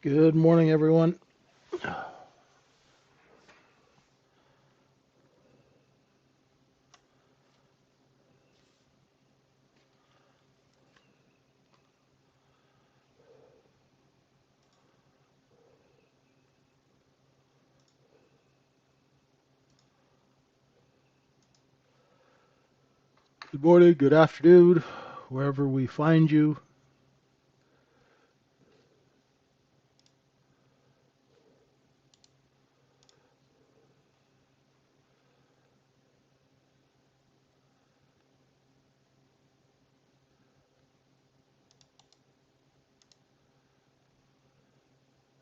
Good morning, everyone. Good morning, good afternoon, wherever we find you.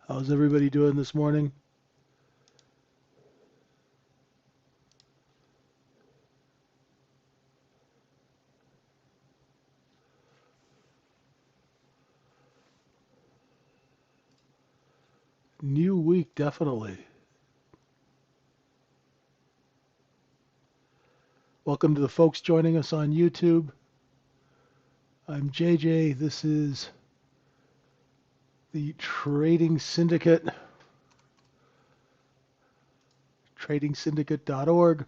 How's everybody doing this morning? New week, definitely. Welcome to the folks joining us on YouTube. I'm JJ. This is the Trading Syndicate, tradingsyndicate.org.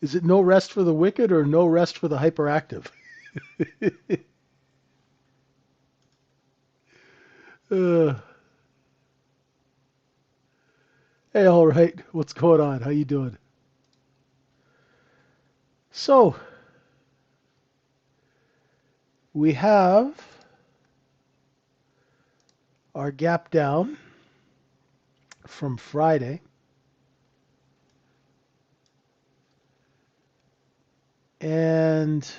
Is it no rest for the wicked or no rest for the hyperactive? uh, hey, all right. What's going on? How you doing? So, we have our gap down from Friday. And so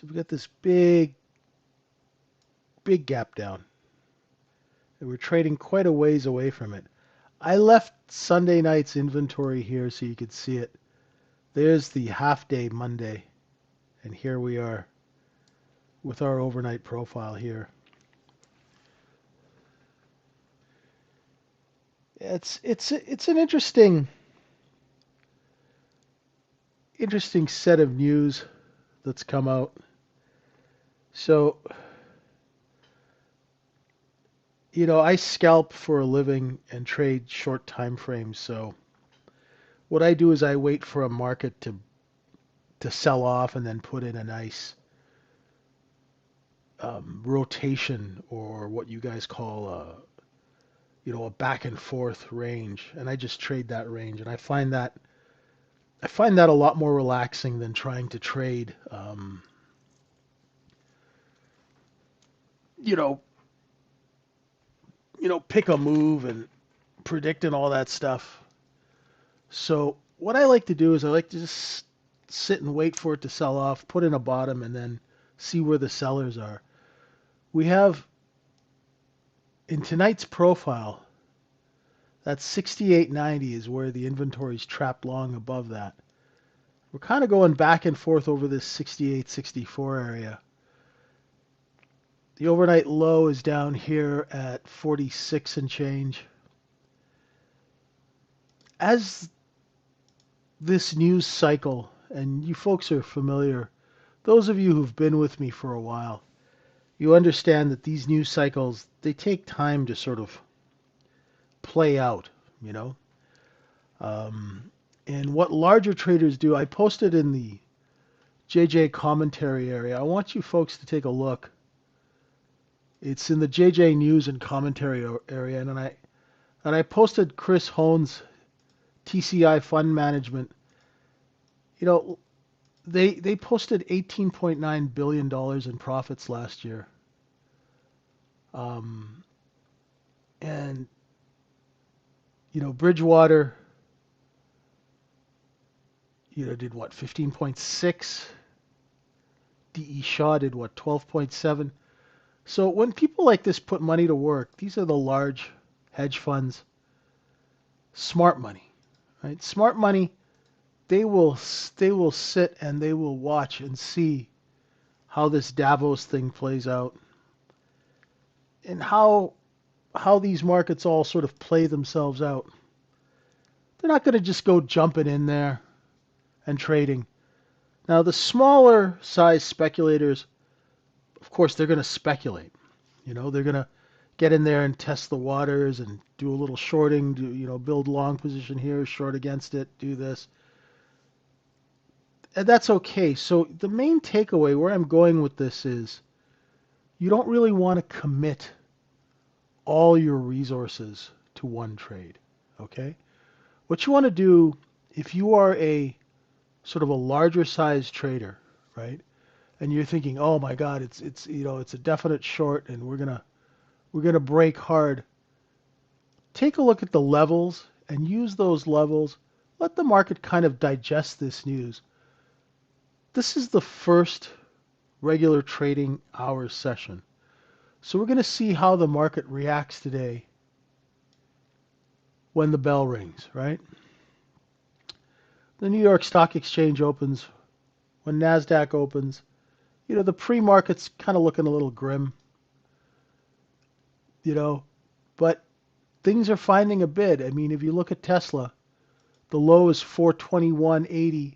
we've got this big gap down. And we're trading quite a ways away from it. I left Sunday night's inventory here so you could see it. There's the half day Monday. And here we are with our overnight profile here. It's an interesting set of news that's come out. So, I scalp for a living and trade short time frames. So what I do is I wait for a market to sell off and then put in a nice rotation, or what you guys call a back and forth range, and I just trade that range, and I find that a lot more relaxing than trying to trade you know pick a move and predict and all that stuff. So what I like to do is I like to just sit and wait for it to sell off, put in a bottom, and then see where the sellers are. We have in tonight's profile, that 68.90 is where the inventory is trapped long above that. We're kind of going back and forth over this 68, 64 area. The overnight low is down here at 46 and change. As this news cycle, and you folks are familiar, those of you who've been with me for a while, you understand that these news cycles, they take time to sort of play out, you know? And what larger traders do, I posted in the JJ commentary area. I want you folks to take a look. It's in the JJ news and commentary area, and I posted Chris Hohn's TCI fund management. You know, they posted $18.9 billion in profits last year. Um, and Bridgewater, did what, 15.6. DE Shaw did what, 12.7. So when people like this put money to work, these are the large hedge funds, smart money, right? Smart money, they will sit and they will watch and see how this Davos thing plays out, and how how these markets all sort of play themselves out. They're not going to just go jumping in there and trading. Now, the smaller size speculators, of course, they're going to speculate. They're going to get in there and test the waters and do a little shorting, build long position here, short against it, do this. And that's okay. So the main takeaway where I'm going with this is you don't really want to commit all your resources to one trade, okay? What you want to do if you are a sort of a larger size trader, right? And you're thinking, "Oh my God, it's a definite short and we're going to break hard." Take a look at the levels and use those levels. Let the market kind of digest this news. This is the first regular trading hours session. So we're going to see how the market reacts today when the bell rings, right? The New York Stock Exchange opens, when NASDAQ opens, the pre-market's kind of looking a little grim, but things are finding a bid. I mean, if you look at Tesla, the low is 421.80.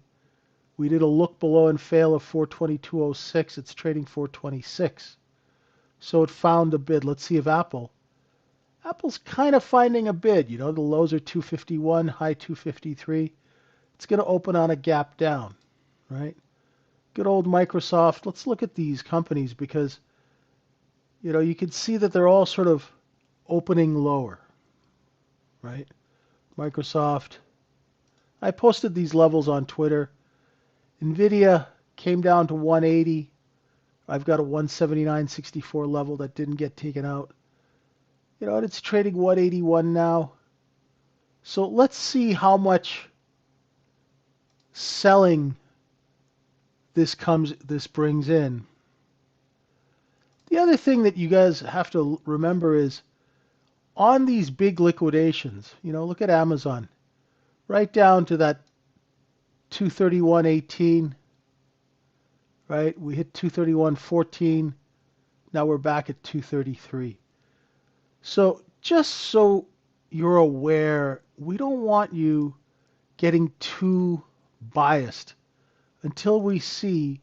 We did a look below and fail of 422.06. It's trading 426. So it found a bid. Let's see if Apple's kind of finding a bid. The lows are 251, high 253. It's going to open on a gap down, right? Good old Microsoft. Let's look at these companies because, you can see that they're all sort of opening lower, right? Microsoft. I posted these levels on Twitter. NVIDIA came down to 180. I've got a 179.64 level that didn't get taken out. And it's trading 181 now. So let's see how much selling this brings in. The other thing that you guys have to remember is on these big liquidations, look at Amazon, right down to that 231.18, right? We hit 231.14. Now we're back at 233. So just so you're aware, we don't want you getting too biased until we see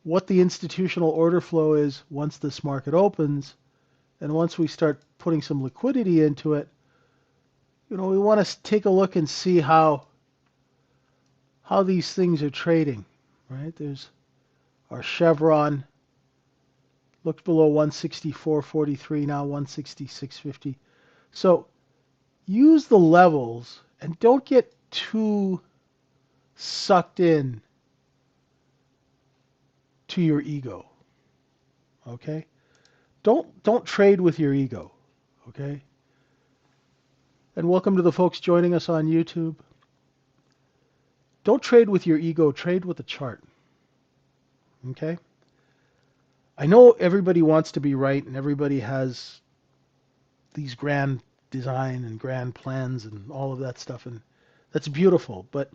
what the institutional order flow is once this market opens, and once we start putting some liquidity into it. We want to take a look and see how these things are trading, right? There's our Chevron, looked below 164.43, now 166.50. So use the levels and don't get too sucked in to your ego, okay? Don't trade with your ego, okay? And welcome to the folks joining us on YouTube. Don't trade with your ego, trade with a chart, okay? I know everybody wants to be right and everybody has these grand design and grand plans and all of that stuff, and that's beautiful, but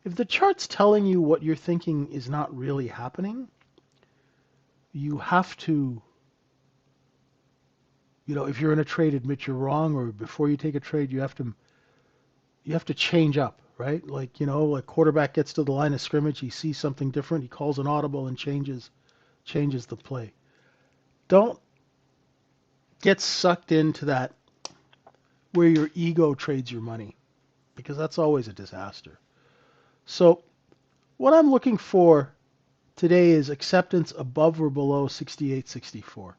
if the chart's telling you what you're thinking is not really happening, you have to, if you're in a trade, admit you're wrong, or before you take a trade, you have to change up, right? Like, like quarterback gets to the line of scrimmage, he sees something different, he calls an audible and changes the play. Don't get sucked into that where your ego trades your money, because that's always a disaster. So what I'm looking for today is acceptance above or below 68.64.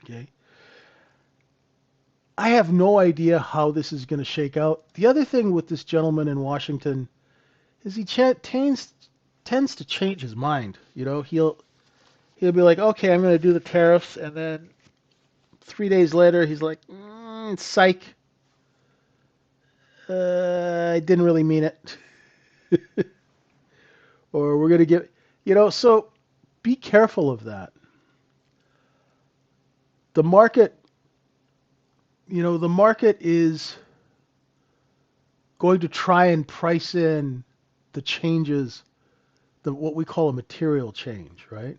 Okay. I have no idea how this is going to shake out. The other thing with this gentleman in Washington is he tends to change his mind. He'll be like, okay, I'm going to do the tariffs, and then 3 days later he's like, psych. I didn't really mean it. Or we're going to get, so be careful of that. The market is going to try and price in the changes, what we call a material change, right?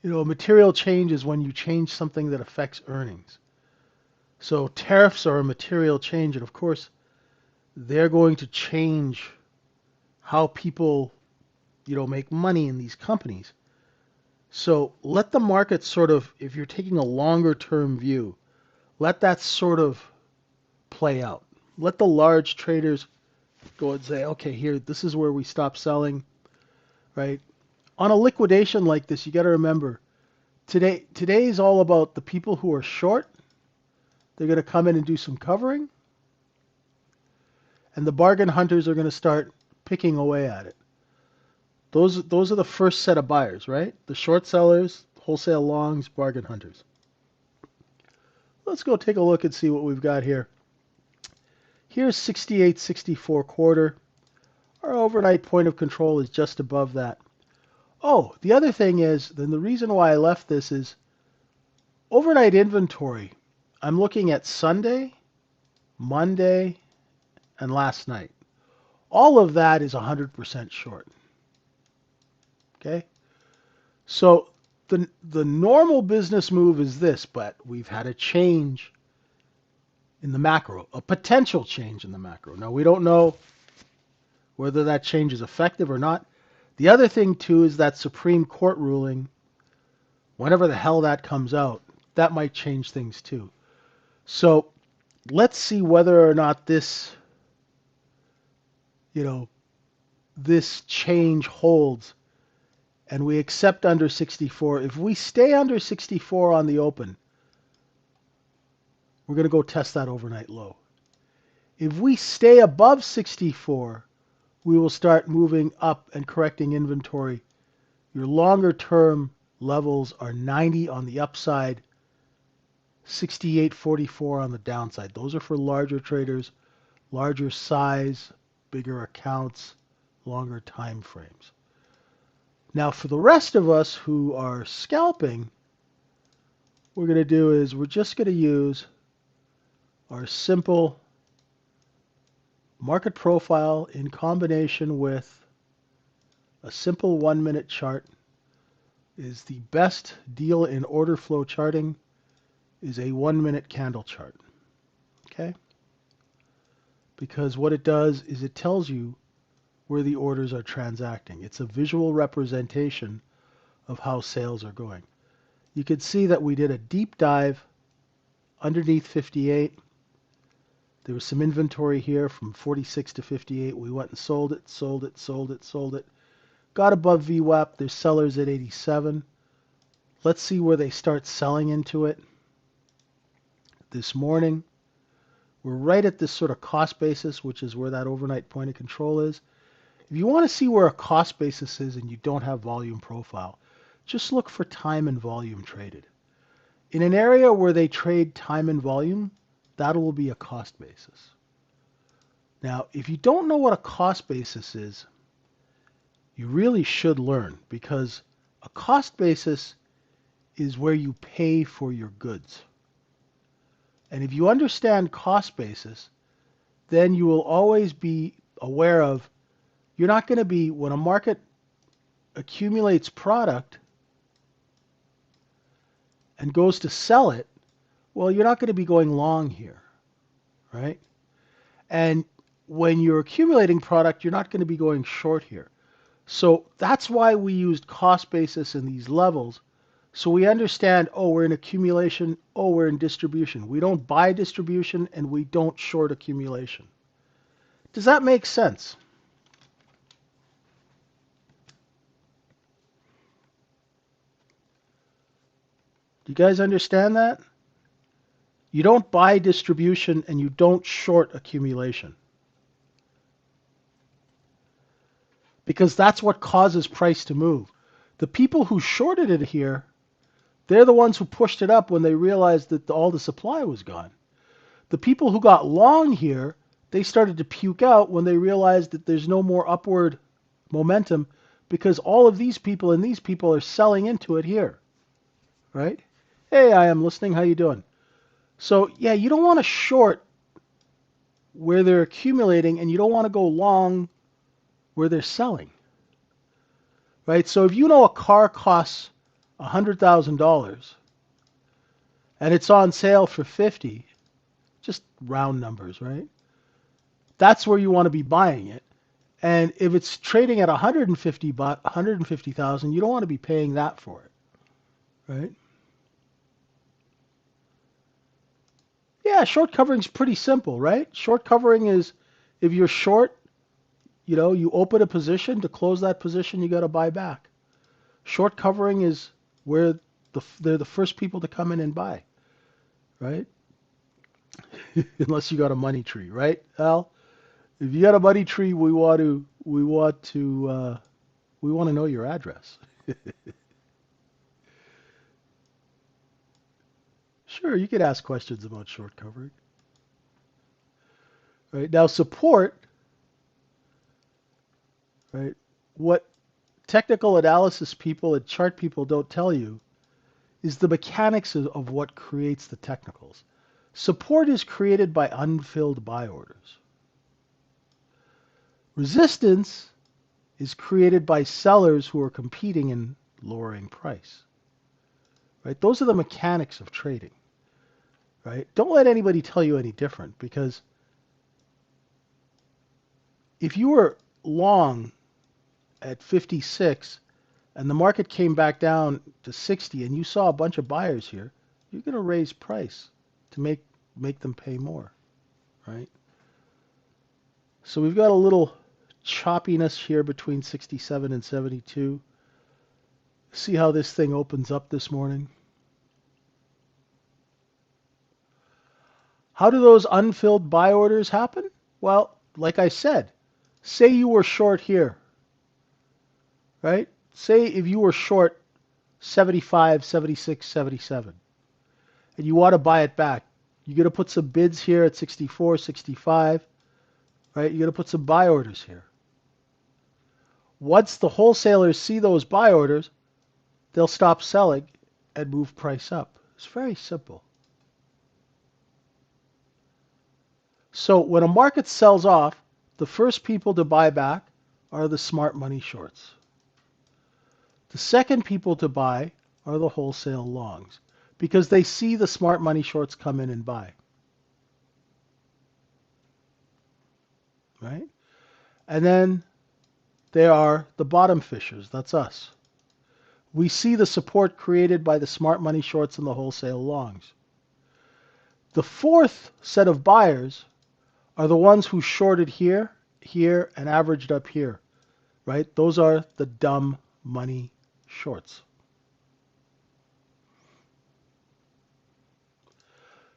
A material change is when you change something that affects earnings. So tariffs are a material change, and of course, they're going to change how people, make money in these companies. So let the market sort of, if you're taking a longer term view, let that sort of play out. Let the large traders go and say, okay, here, this is where we stop selling, right? On a liquidation like this, you got to remember, today is all about the people who are short. They're going to come in and do some covering, and the bargain hunters are going to start picking away at it. Those are the first set of buyers, right? The short sellers, wholesale longs, bargain hunters. Let's go take a look and see what we've got here. Here's 68.64 quarter. Our overnight point of control is just above that. Oh, the other thing is, then the reason why I left this is overnight inventory. I'm looking at Sunday, Monday, and last night. All of that is 100% short. Okay? So the normal business move is this, but we've had a change in the macro, a potential change in the macro. Now, we don't know whether that change is effective or not. The other thing, too, is that Supreme Court ruling, whenever the hell that comes out, that might change things, too. So let's see whether or not this, this change holds and we accept under 64. If we stay under 64 on the open, we're going to go test that overnight low. If we stay above 64, we will start moving up and correcting inventory. Your longer term levels are 90 on the upside, 68.44 on the downside. Those are for larger traders, larger size, bigger accounts, longer time frames. Now for the rest of us who are scalping, what we're going to do is we're just going to use our simple market profile in combination with a simple 1-minute chart. Is the best deal in order flow charting is a 1-minute candle chart. Okay? Because what it does is it tells you where the orders are transacting. It's a visual representation of how sales are going. You can see that we did a deep dive underneath 58. There was some inventory here from 46 to 58. We went and sold it, sold it, sold it, sold it. Got above VWAP. There's sellers at 87. Let's see where they start selling into it. This morning, we're right at this sort of cost basis, which is where that overnight point of control is. If you want to see where a cost basis is and you don't have volume profile, just look for time and volume traded. In an area where they trade time and volume, that will be a cost basis. Now, if you don't know what a cost basis is, you really should learn, because a cost basis is where you pay for your goods. And if you understand cost basis, then you will always be aware of, you're not going to be, when a market accumulates product and goes to sell it, well, you're not going to be going long here, right? And when you're accumulating product, you're not going to be going short here. So that's why we used cost basis in these levels. So we understand, oh, we're in accumulation, oh, we're in distribution. We don't buy distribution and we don't short accumulation. Does that make sense? Do you guys understand that? You don't buy distribution and you don't short accumulation. Because that's what causes price to move. The people who shorted it here, they're the ones who pushed it up when they realized that all the supply was gone. The people who got long here, they started to puke out when they realized that there's no more upward momentum, because all of these people and these people are selling into it here. Right? Hey, I am listening. How you doing? So, yeah, you don't want to short where they're accumulating, and you don't want to go long where they're selling. Right? So if you know a car costs $100,000 and it's on sale for 50, just round numbers, right? That's where you want to be buying it. And if it's trading at 150,000, you don't want to be paying that for it, right? Yeah, short covering is pretty simple, right? Short covering is if you're short, you open a position, to close that position, you got to buy back. Short covering is where they're the first people to come in and buy, right? Unless you got a money tree, right, Al? If you got a money tree, we want to know your address. Sure, you could ask questions about short covering. Right now, support, right? What technical analysis people and chart people don't tell you is the mechanics of what creates the technicals. Support is created by unfilled buy orders. Resistance is created by sellers who are competing in lowering price. Right? Those are the mechanics of trading. Right? Don't let anybody tell you any different, because if you were long at 56 and the market came back down to 60 and you saw a bunch of buyers here, you're going to raise price to make them pay more, right? So we've got a little choppiness here between 67 and 72. See how this thing opens up this morning. How do those unfilled buy orders happen? Well, like I said, say you were short here, right? Say if you were short 75, 76, 77, and you want to buy it back, you're going to put some bids here at 64, 65, right? You're going to put some buy orders here. Once the wholesalers see those buy orders, they'll stop selling and move price up. It's very simple. So when a market sells off, the first people to buy back are the smart money shorts. The second people to buy are the wholesale longs, because they see the smart money shorts come in and buy. Right? And then there are the bottom fishers. That's us. We see the support created by the smart money shorts and the wholesale longs. The fourth set of buyers are the ones who shorted here, here, and averaged up here. Right? Those are the dumb money shorts.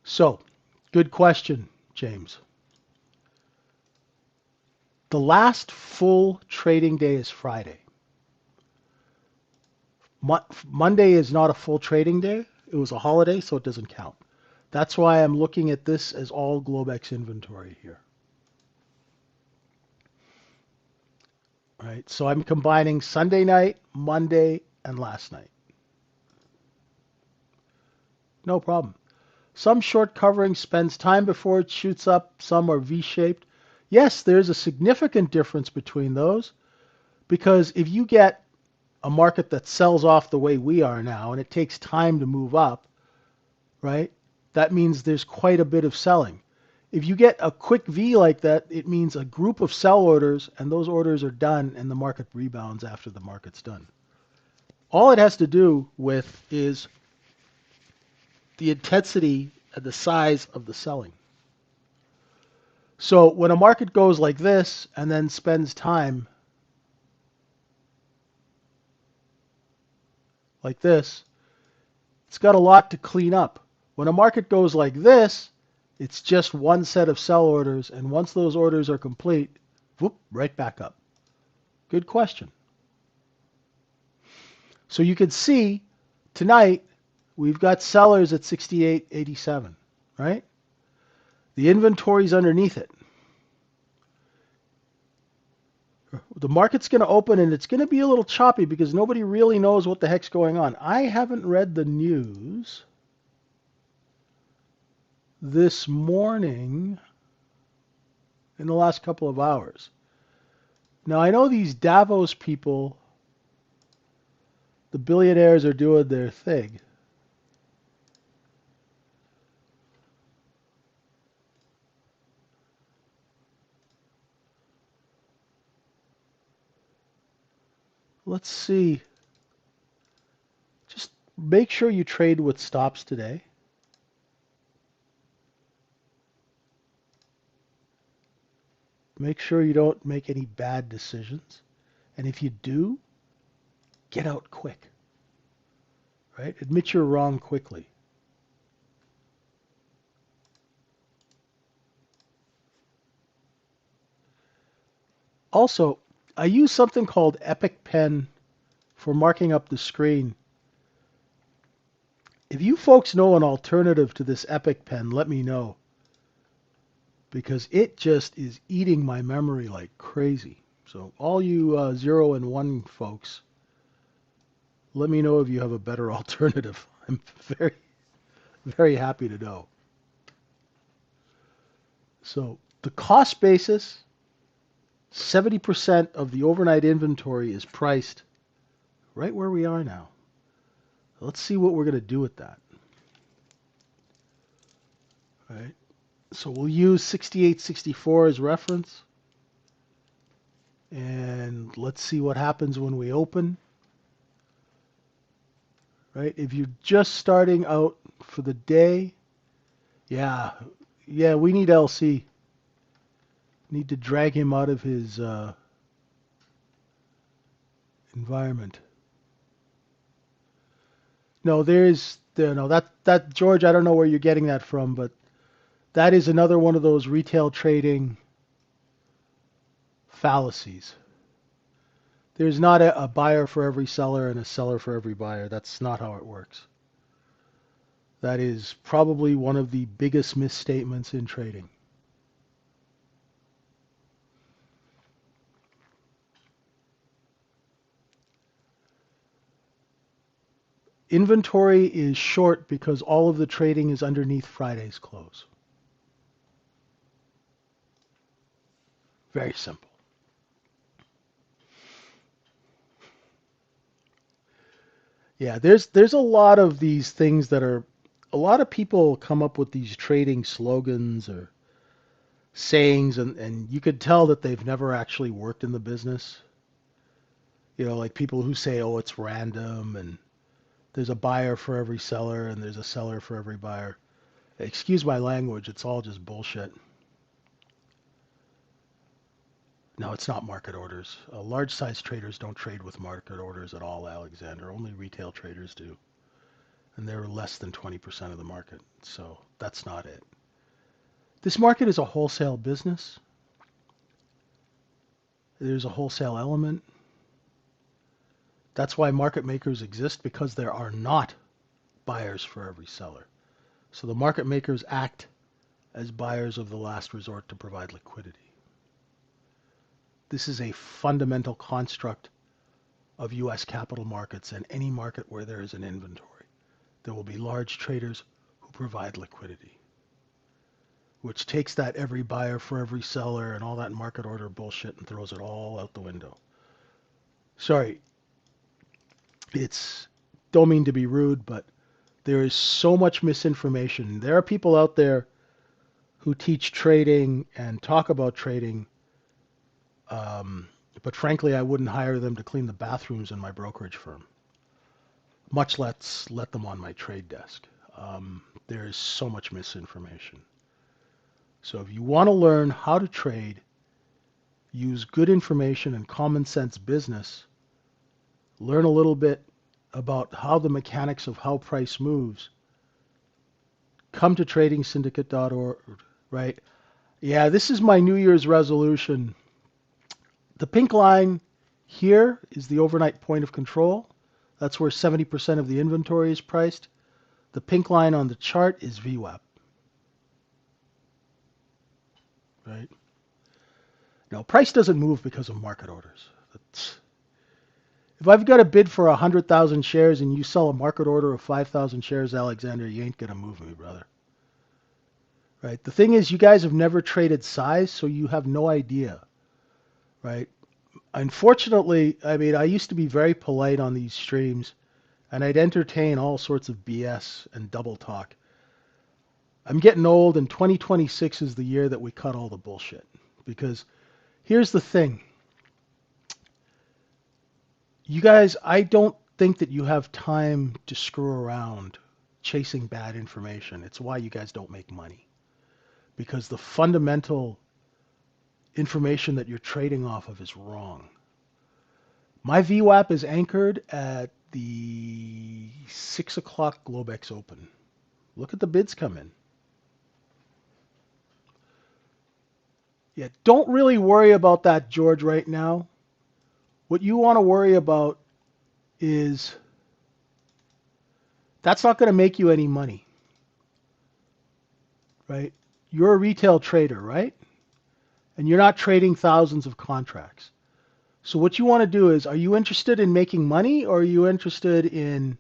So, good question, James. The last full trading day is Friday. Monday is not a full trading day. It was a holiday, so it doesn't count. That's why I'm looking at this as all Globex inventory here. Right? So I'm combining Sunday night, Monday, and last night. No problem. Some short covering spends time before it shoots up. Some are V-shaped. Yes, there's a significant difference between those, because if you get a market that sells off the way we are now and it takes time to move up, right, that means there's quite a bit of selling. If you get a quick V like that, it means a group of sell orders, and those orders are done and the market rebounds after the market's done. All it has to do with is the intensity and the size of the selling. So when a market goes like this and then spends time like this, it's got a lot to clean up. When a market goes like this, it's just one set of sell orders, and once those orders are complete, whoop, right back up. Good question. So you can see tonight we've got sellers at 68.87, right? The inventory's underneath it. The market's going to open and it's going to be a little choppy because nobody really knows what the heck's going on. I haven't read the news this morning in the last couple of hours. Now, I know these Davos people The billionaires are doing their thing. Let's see. Just make sure you trade with stops today. Make sure you don't make any bad decisions. And if you do, get out quick. Right? Admit you're wrong quickly. Also, I use something called Epic Pen for marking up the screen. If you folks know an alternative to this Epic Pen, let me know. Because it just is eating my memory like crazy. So all you 0 and 1 folks, let me know if you have a better alternative. I'm very, very happy to know. So the cost basis, 70% of the overnight inventory is priced right where we are now. Let's see what we're going to do with that. All right. So we'll use 68.64 as reference. And let's see what happens when we open. Right? If you're just starting out for the day, yeah, we need LC. Need to drag him out of his environment. No, that George, I don't know where you're getting that from, but that is another one of those retail trading fallacies. There's not a buyer for every seller and a seller for every buyer. That's not how it works. That is probably one of the biggest misstatements in trading. Inventory is short because all of the trading is underneath Friday's close. Very simple. Yeah, there's a lot of these things that are, a lot of people come up with these trading slogans or sayings, and you could tell that they've never actually worked in the business. You know, like people who say, oh, it's random, and there's a buyer for every seller, and there's a seller for every buyer. Excuse my language, it's all just bullshit. No, it's not market orders. Large size traders don't trade with market orders at all, Alexander. Only retail traders do. And they're less than 20% of the market. So that's not it. This market is a wholesale business. There's a wholesale element. That's why market makers exist, because there are not buyers for every seller. So the market makers act as buyers of the last resort to provide liquidity. This is a fundamental construct of U.S. capital markets and any market where there is an inventory. There will be large traders who provide liquidity, which takes that every buyer for every seller and all that market order bullshit and throws it all out the window. Sorry, don't mean to be rude, but there is so much misinformation. There are people out there who teach trading and talk about trading, but frankly, I wouldn't hire them to clean the bathrooms in my brokerage firm, much less let them on my trade desk. There is so much misinformation. So if you want to learn how to trade, use good information and common sense business, learn a little bit about how the mechanics of how price moves, come to tradingsyndicate.org, right? Yeah, this is my New Year's resolution. The pink line here is the overnight point of control. That's where 70% of the inventory is priced. The pink line on the chart is VWAP. Right? Now, price doesn't move because of market orders. If I've got a bid for 100,000 shares and you sell a market order of 5,000 shares, Alexander, you ain't going to move me, brother. Right? The thing is, you guys have never traded size, so you have no idea. Right? Unfortunately, I mean, I used to be very polite on these streams, and I'd entertain all sorts of BS and double talk. I'm getting old, and 2026 is the year that we cut all the bullshit. Because here's the thing. You guys, I don't think that you have time to screw around chasing bad information. It's why you guys don't make money. Because the fundamental information that you're trading off of is wrong. My VWAP is anchored at the 6 o'clock Globex Open. Look at the bids come in. Yeah, don't really worry about that, George, right now. What you want to worry about is that's not going to make you any money, right? You're a retail trader, right? And you're not trading thousands of contracts. So what you want to do is, are you interested in making money, or are you interested in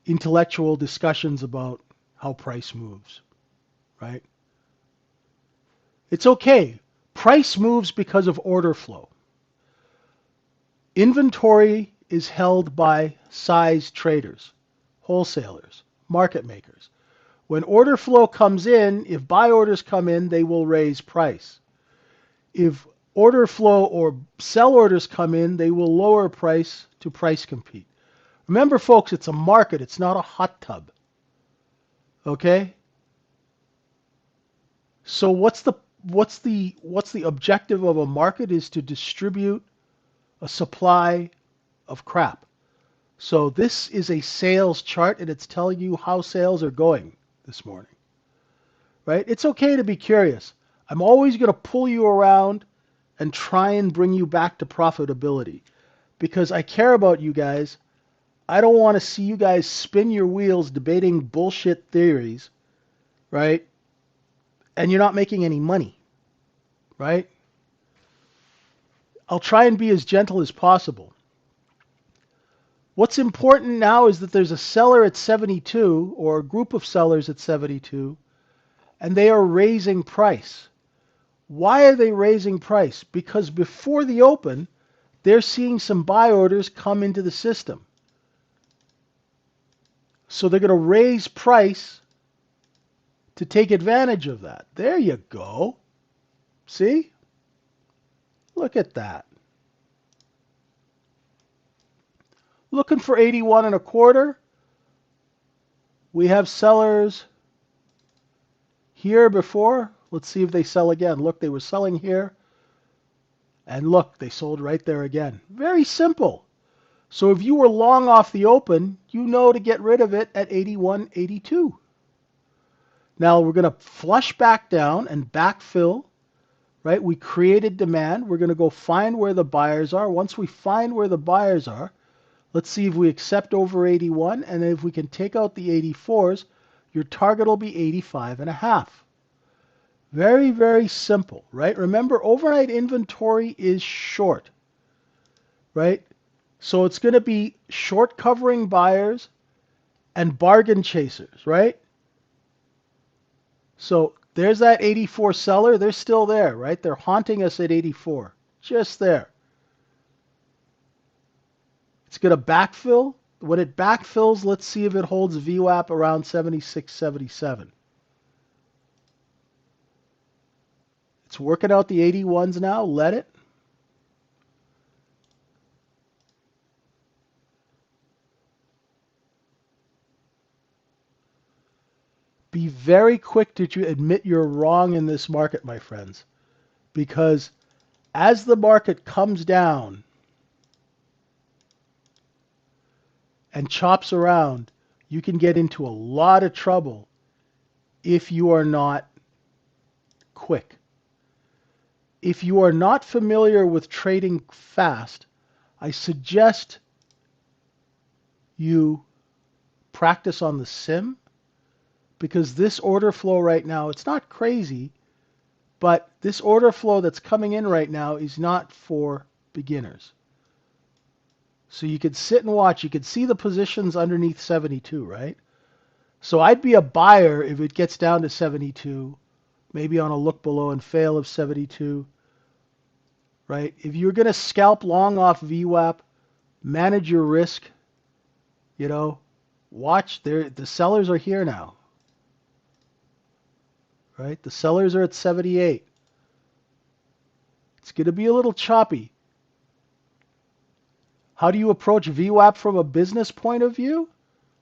intellectual discussions about how price moves, right? It's okay. Price moves because of order flow. Inventory is held by size traders, wholesalers, market makers. When order flow comes in, if buy orders come in, they will raise price. If order flow or sell orders come in, they will lower price to price compete. Remember, folks, it's a market. It's not a hot tub. Okay? So what's the objective of a market is to distribute a supply of crap. So this is a sales chart, and it's telling you how sales are going this morning. Right? It's okay to be curious. I'm always going to pull you around and try and bring you back to profitability because I care about you guys. I don't want to see you guys spin your wheels debating bullshit theories, right? And you're not making any money, right? I'll try and be as gentle as possible. What's important now is that there's a seller at 72 or a group of sellers at 72, and they are raising price. Why are they raising price? Because before the open, they're seeing some buy orders come into the system. So they're going to raise price to take advantage of that. There you go. See? Look at that. Looking for 81 and a quarter. We have sellers here before. Let's see if they sell again. Look, they were selling here. And look, they sold right there again. Very simple. So if you were long off the open, you know to get rid of it at 81, 82. Now we're going to flush back down and backfill, right? We created demand. We're going to go find where the buyers are. Once we find where the buyers are, let's see if we accept over 81. And if we can take out the 84s, your target will be 85 and a half. Very, very simple, right? Remember, overnight inventory is short, right? So it's going to be short covering buyers and bargain chasers, right? So there's that 84 seller. They're still there, right? They're haunting us at 84, just there. It's going to backfill. When it backfills, let's see if it holds VWAP around 76, 77. It's working out the 81s now. Let it. Be very quick to admit you're wrong in this market, my friends. Because as the market comes down and chops around, you can get into a lot of trouble if you are not quick. If you are not familiar with trading fast, I suggest you practice on the sim, because this order flow right now, it's not crazy, but this order flow that's coming in right now is not for beginners. So you could sit and watch. You could see the positions underneath 72, right? So I'd be a buyer if it gets down to 72, maybe on a look below and fail of 72, right? If you're going to scalp long off VWAP, manage your risk, You know, watch, the sellers are here now, right? The sellers are at 78. It's going to be a little choppy. How do you approach VWAP from a business point of view?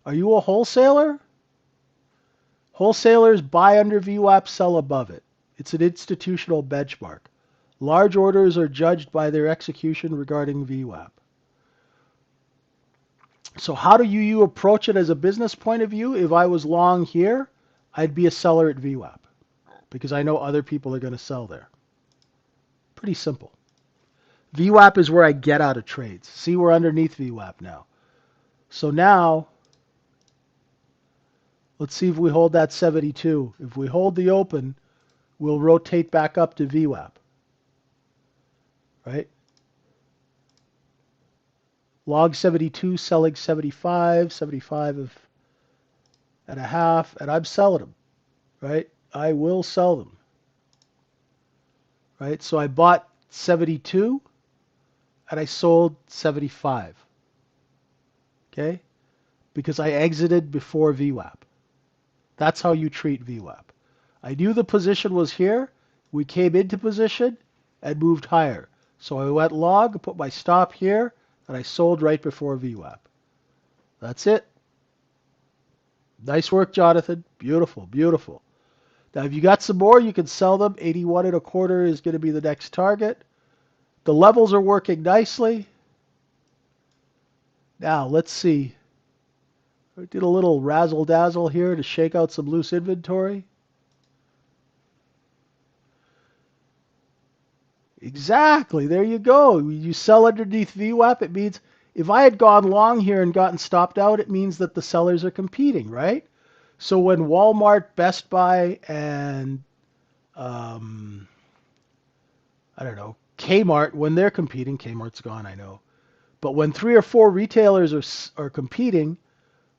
Are you a wholesaler? Wholesalers buy under VWAP, sell above it. It's an institutional benchmark. Large orders are judged by their execution regarding VWAP. So how do you approach it as a business point of view? If I was long here, I'd be a seller at VWAP because I know other people are going to sell there. Pretty simple. VWAP is where I get out of trades. See, we're underneath VWAP now. So now, let's see if we hold that 72. If we hold the open, we'll rotate back up to VWAP. Right? Log 72, selling 75, 75 and a half, and I'm selling them. Right? I will sell them. Right? So I bought 72 and I sold 75. Okay? Because I exited before VWAP. That's how you treat VWAP. I knew the position was here. We came into position and moved higher. So I went long, put my stop here, and I sold right before VWAP. That's it. Nice work, Jonathan. Beautiful, beautiful. Now, if you got some more, you can sell them. 81 and a quarter is going to be the next target. The levels are working nicely. Now, let's see. I did a little razzle-dazzle here to shake out some loose inventory. Exactly. There you go. You sell underneath VWAP. It means if I had gone long here and gotten stopped out, it means that the sellers are competing, right? So when Walmart, Best Buy, and I don't know, Kmart, when they're competing, Kmart's gone, I know. But when 3 or 4 retailers are competing,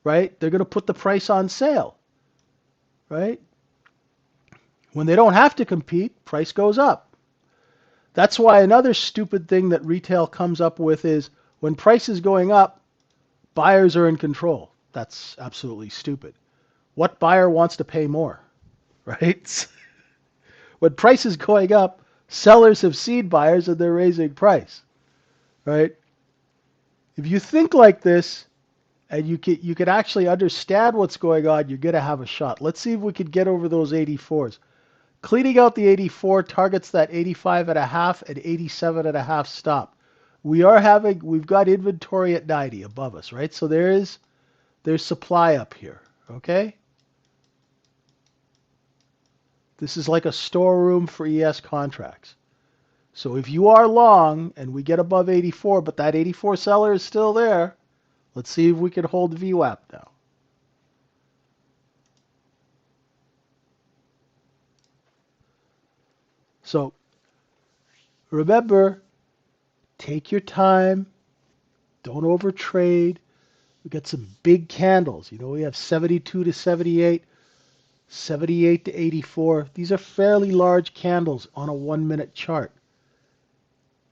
right, they're going to put the price on sale, right? When they don't have to compete, price goes up. That's why another stupid thing that retail comes up with is when price is going up, buyers are in control. That's absolutely stupid. What buyer wants to pay more, right? When price is going up, sellers have seen buyers and they're raising price, right? If you think like this and you can actually understand what's going on, you're going to have a shot. Let's see if we can get over those 84s. Cleaning out the 84 targets that 85 and a half and 87 and a half stop. We've got inventory at 90 above us, right? So there's supply up here, okay? This is like a storeroom for ES contracts. So if you are long and we get above 84, but that 84 seller is still there, let's see if we can hold VWAP now. So remember, take your time. Don't overtrade. We got some big candles. You know, we have 72 to 78, 78 to 84. These are fairly large candles on a 1-minute chart.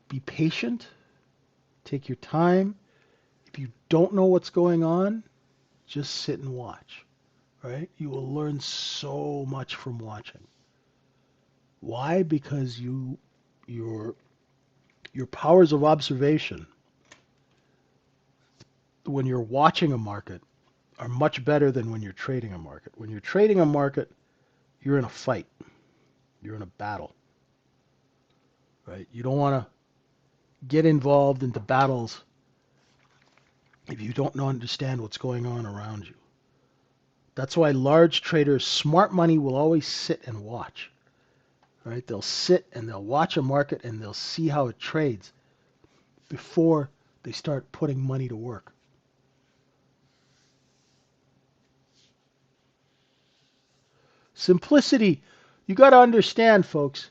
Be patient. Take your time. If you don't know what's going on, just sit and watch. Right? You will learn so much from watching. Why? Because your powers of observation when you're watching a market are much better than when you're trading a market. When you're trading a market, you're in a fight. You're in a battle. Right? You don't want to get involved into battles if you don't understand what's going on around you. That's why large traders, smart money, will always sit and watch. Right? They'll sit and they'll watch a market and they'll see how it trades before they start putting money to work. Simplicity. You got to understand, folks,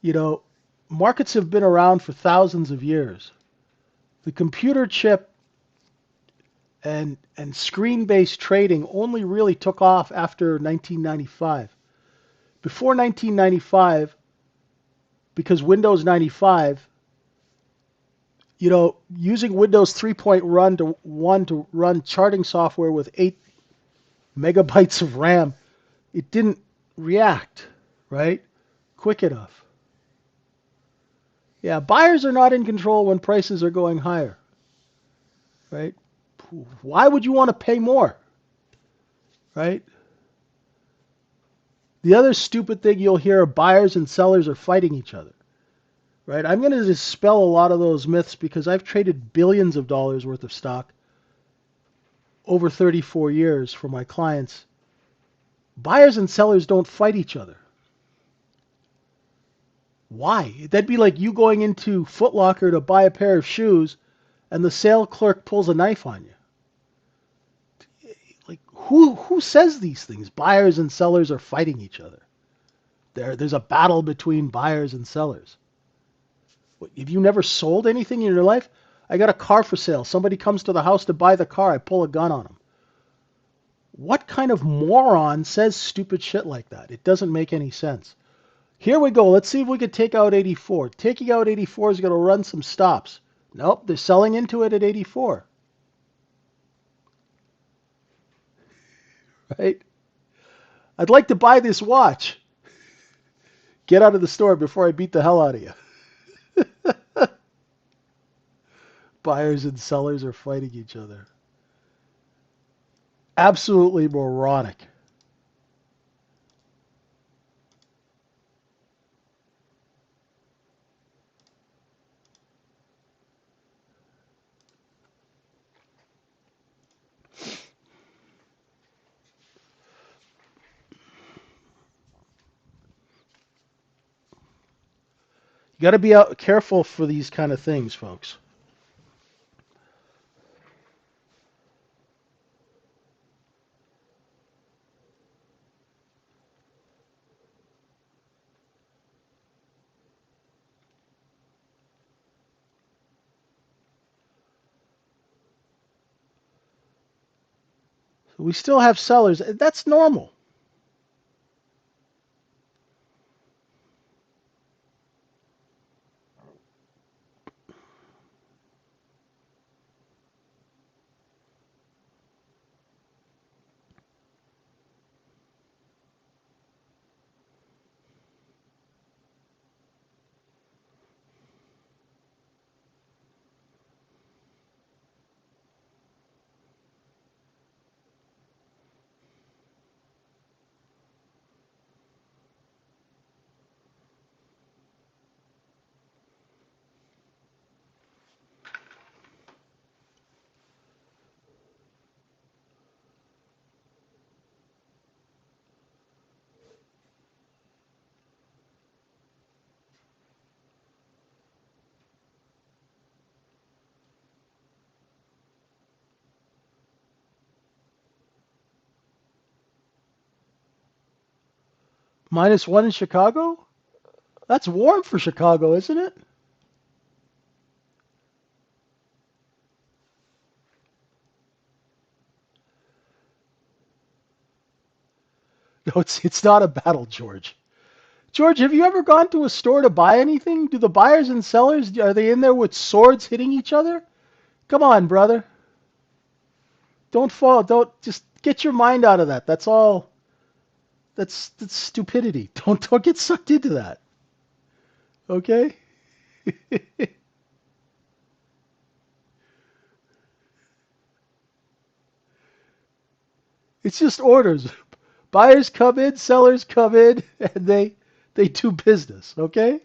you know, markets have been around for thousands of years. The computer chip and screen-based trading only really took off after 1995. Before 1995, because Windows 95, Using Windows 3.1 to run charting software with 8 megabytes of RAM, it didn't react, right? Quick enough. Yeah, buyers are not in control when prices are going higher, right? Why would you want to pay more, right? The other stupid thing you'll hear are buyers and sellers are fighting each other, right? I'm going to dispel a lot of those myths because I've traded billions of dollars worth of stock over 34 years for my clients. Buyers and sellers don't fight each other. Why? That'd be like you going into Foot Locker to buy a pair of shoes and the sale clerk pulls a knife on you. Like who says these things? Buyers and sellers are fighting each other. There's a battle between buyers and sellers. Have you never sold anything in your life? I got a car for sale. Somebody comes to the house to buy the car. I pull a gun on them. What kind of moron says stupid shit like that? It doesn't make any sense. Here we go. Let's see if we can take out 84. Taking out 84 is going to run some stops. Nope, they're selling into it at 84. Right? I'd like to buy this watch. Get out of the store before I beat the hell out of you. Buyers and sellers are fighting each other. Absolutely moronic. You got to be careful for these kind of things, folks. We still have sellers. That's normal. -1 in Chicago? That's warm for Chicago, isn't it? No, it's not a battle, George. George, have you ever gone to a store to buy anything? Do the buyers and sellers, are they in there with swords hitting each other? Come on, brother. Don't fall. Don't just get your mind out of that. That's all. That's stupidity. Don't get sucked into that. Okay? It's just orders. Buyers come in, sellers come in, and they do business. Okay?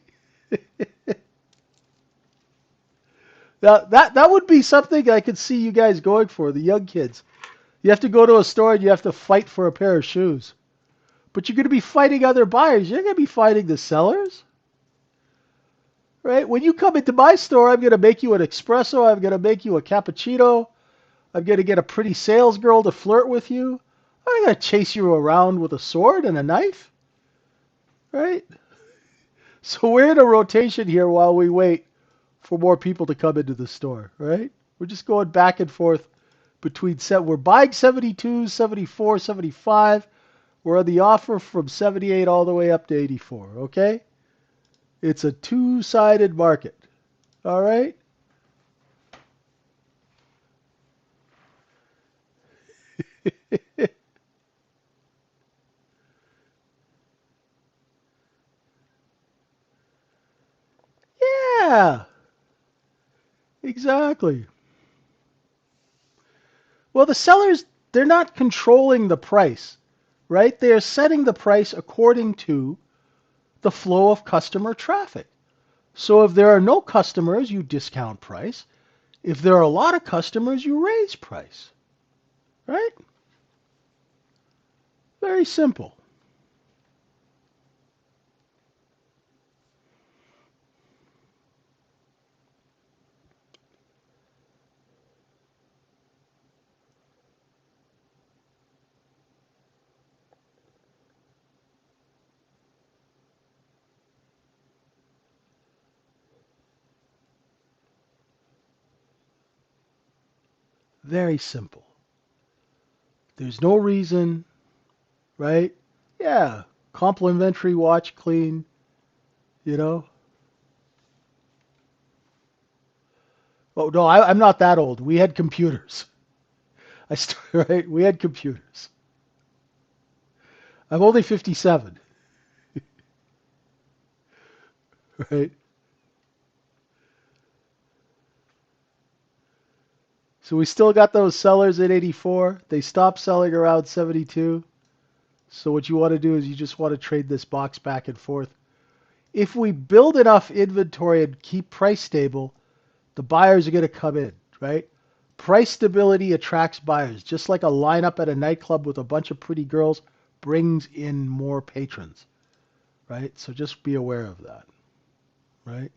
Now that would be something I could see you guys going for, the young kids. You have to go to a store and you have to fight for a pair of shoes. But you're going to be fighting other buyers. You're going to be fighting the sellers. Right? When you come into my store, I'm going to make you an espresso. I'm going to make you a cappuccino. I'm going to get a pretty sales girl to flirt with you. I'm going to chase you around with a sword and a knife. Right? So we're in a rotation here while we wait for more people to come into the store. Right? We're just going back and forth between set. We're buying 72, 74, 75. We're on the offer from 78 all the way up to 84. Okay? It's a two-sided market. All right? Yeah, exactly. Well, the sellers, they're not controlling the price, right? They are setting the price according to the flow of customer traffic. So if there are no customers, you discount price. If there are a lot of customers, you raise price, right? Very simple. Very simple. There's no reason, right? Yeah, complimentary watch clean, you know. Oh no, I'm not that old. We had computers. Right? We had computers. I'm only 57, right? So we still got those sellers at 84. They stopped selling around 72. So what you want to do is you just want to trade this box back and forth. If we build enough inventory and keep price stable, the buyers are going to come in, right? Price stability attracts buyers, just like a lineup at a nightclub with a bunch of pretty girls brings in more patrons, right? So just be aware of that, right?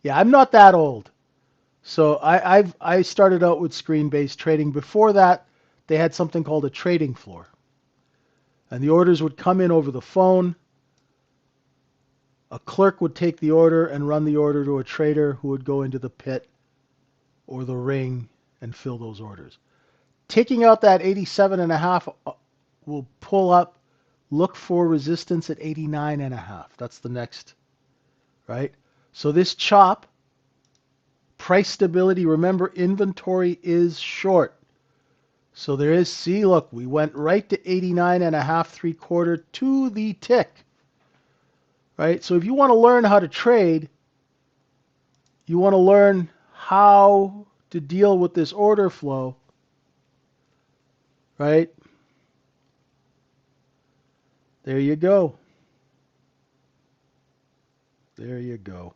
Yeah, I'm not that old. So I started out with screen-based trading. Before that, they had something called a trading floor. And the orders would come in over the phone. A clerk would take the order and run the order to a trader who would go into the pit or the ring and fill those orders. Taking out that 87.5 will pull up, look for resistance at 89.5. That's the next, right? So this chop, price stability, remember inventory is short. So there is, see, look, we went right to 89.5, 3/4 to the tick, right? So if you want to learn how to trade, you want to learn how to deal with this order flow, right? There you go. There you go.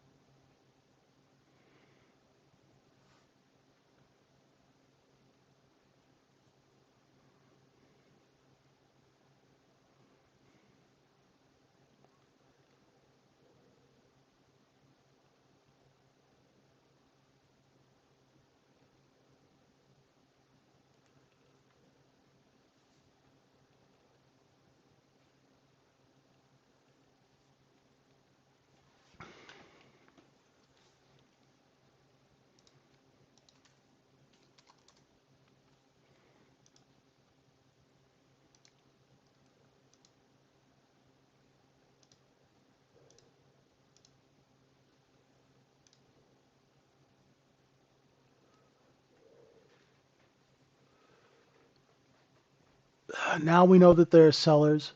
Now we know that there are sellers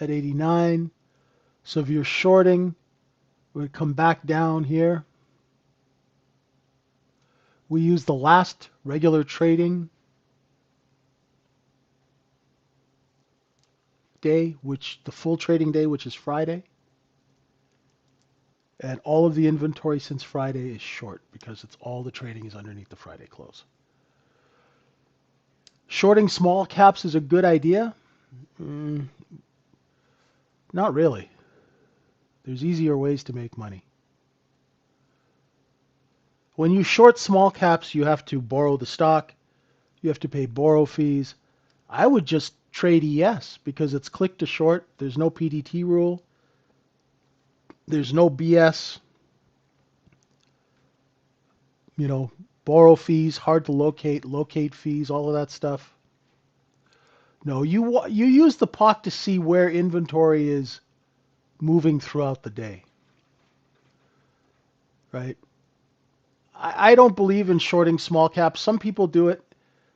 at 89. So if you're shorting, we come back down here. We use the last regular trading day, which the full trading day, which is Friday. And all of the inventory since Friday is short because it's all the trading is underneath the Friday close. Shorting small caps is a good idea. Mm, not really. There's easier ways to make money. When you short small caps, you have to borrow the stock. You have to pay borrow fees. I would just trade ES because it's click to short. There's no PDT rule. There's no BS, you know, borrow fees, hard to locate fees, all of that stuff. No, you use the pot to see where inventory is moving throughout the day, right? I don't believe in shorting small caps. Some people do it.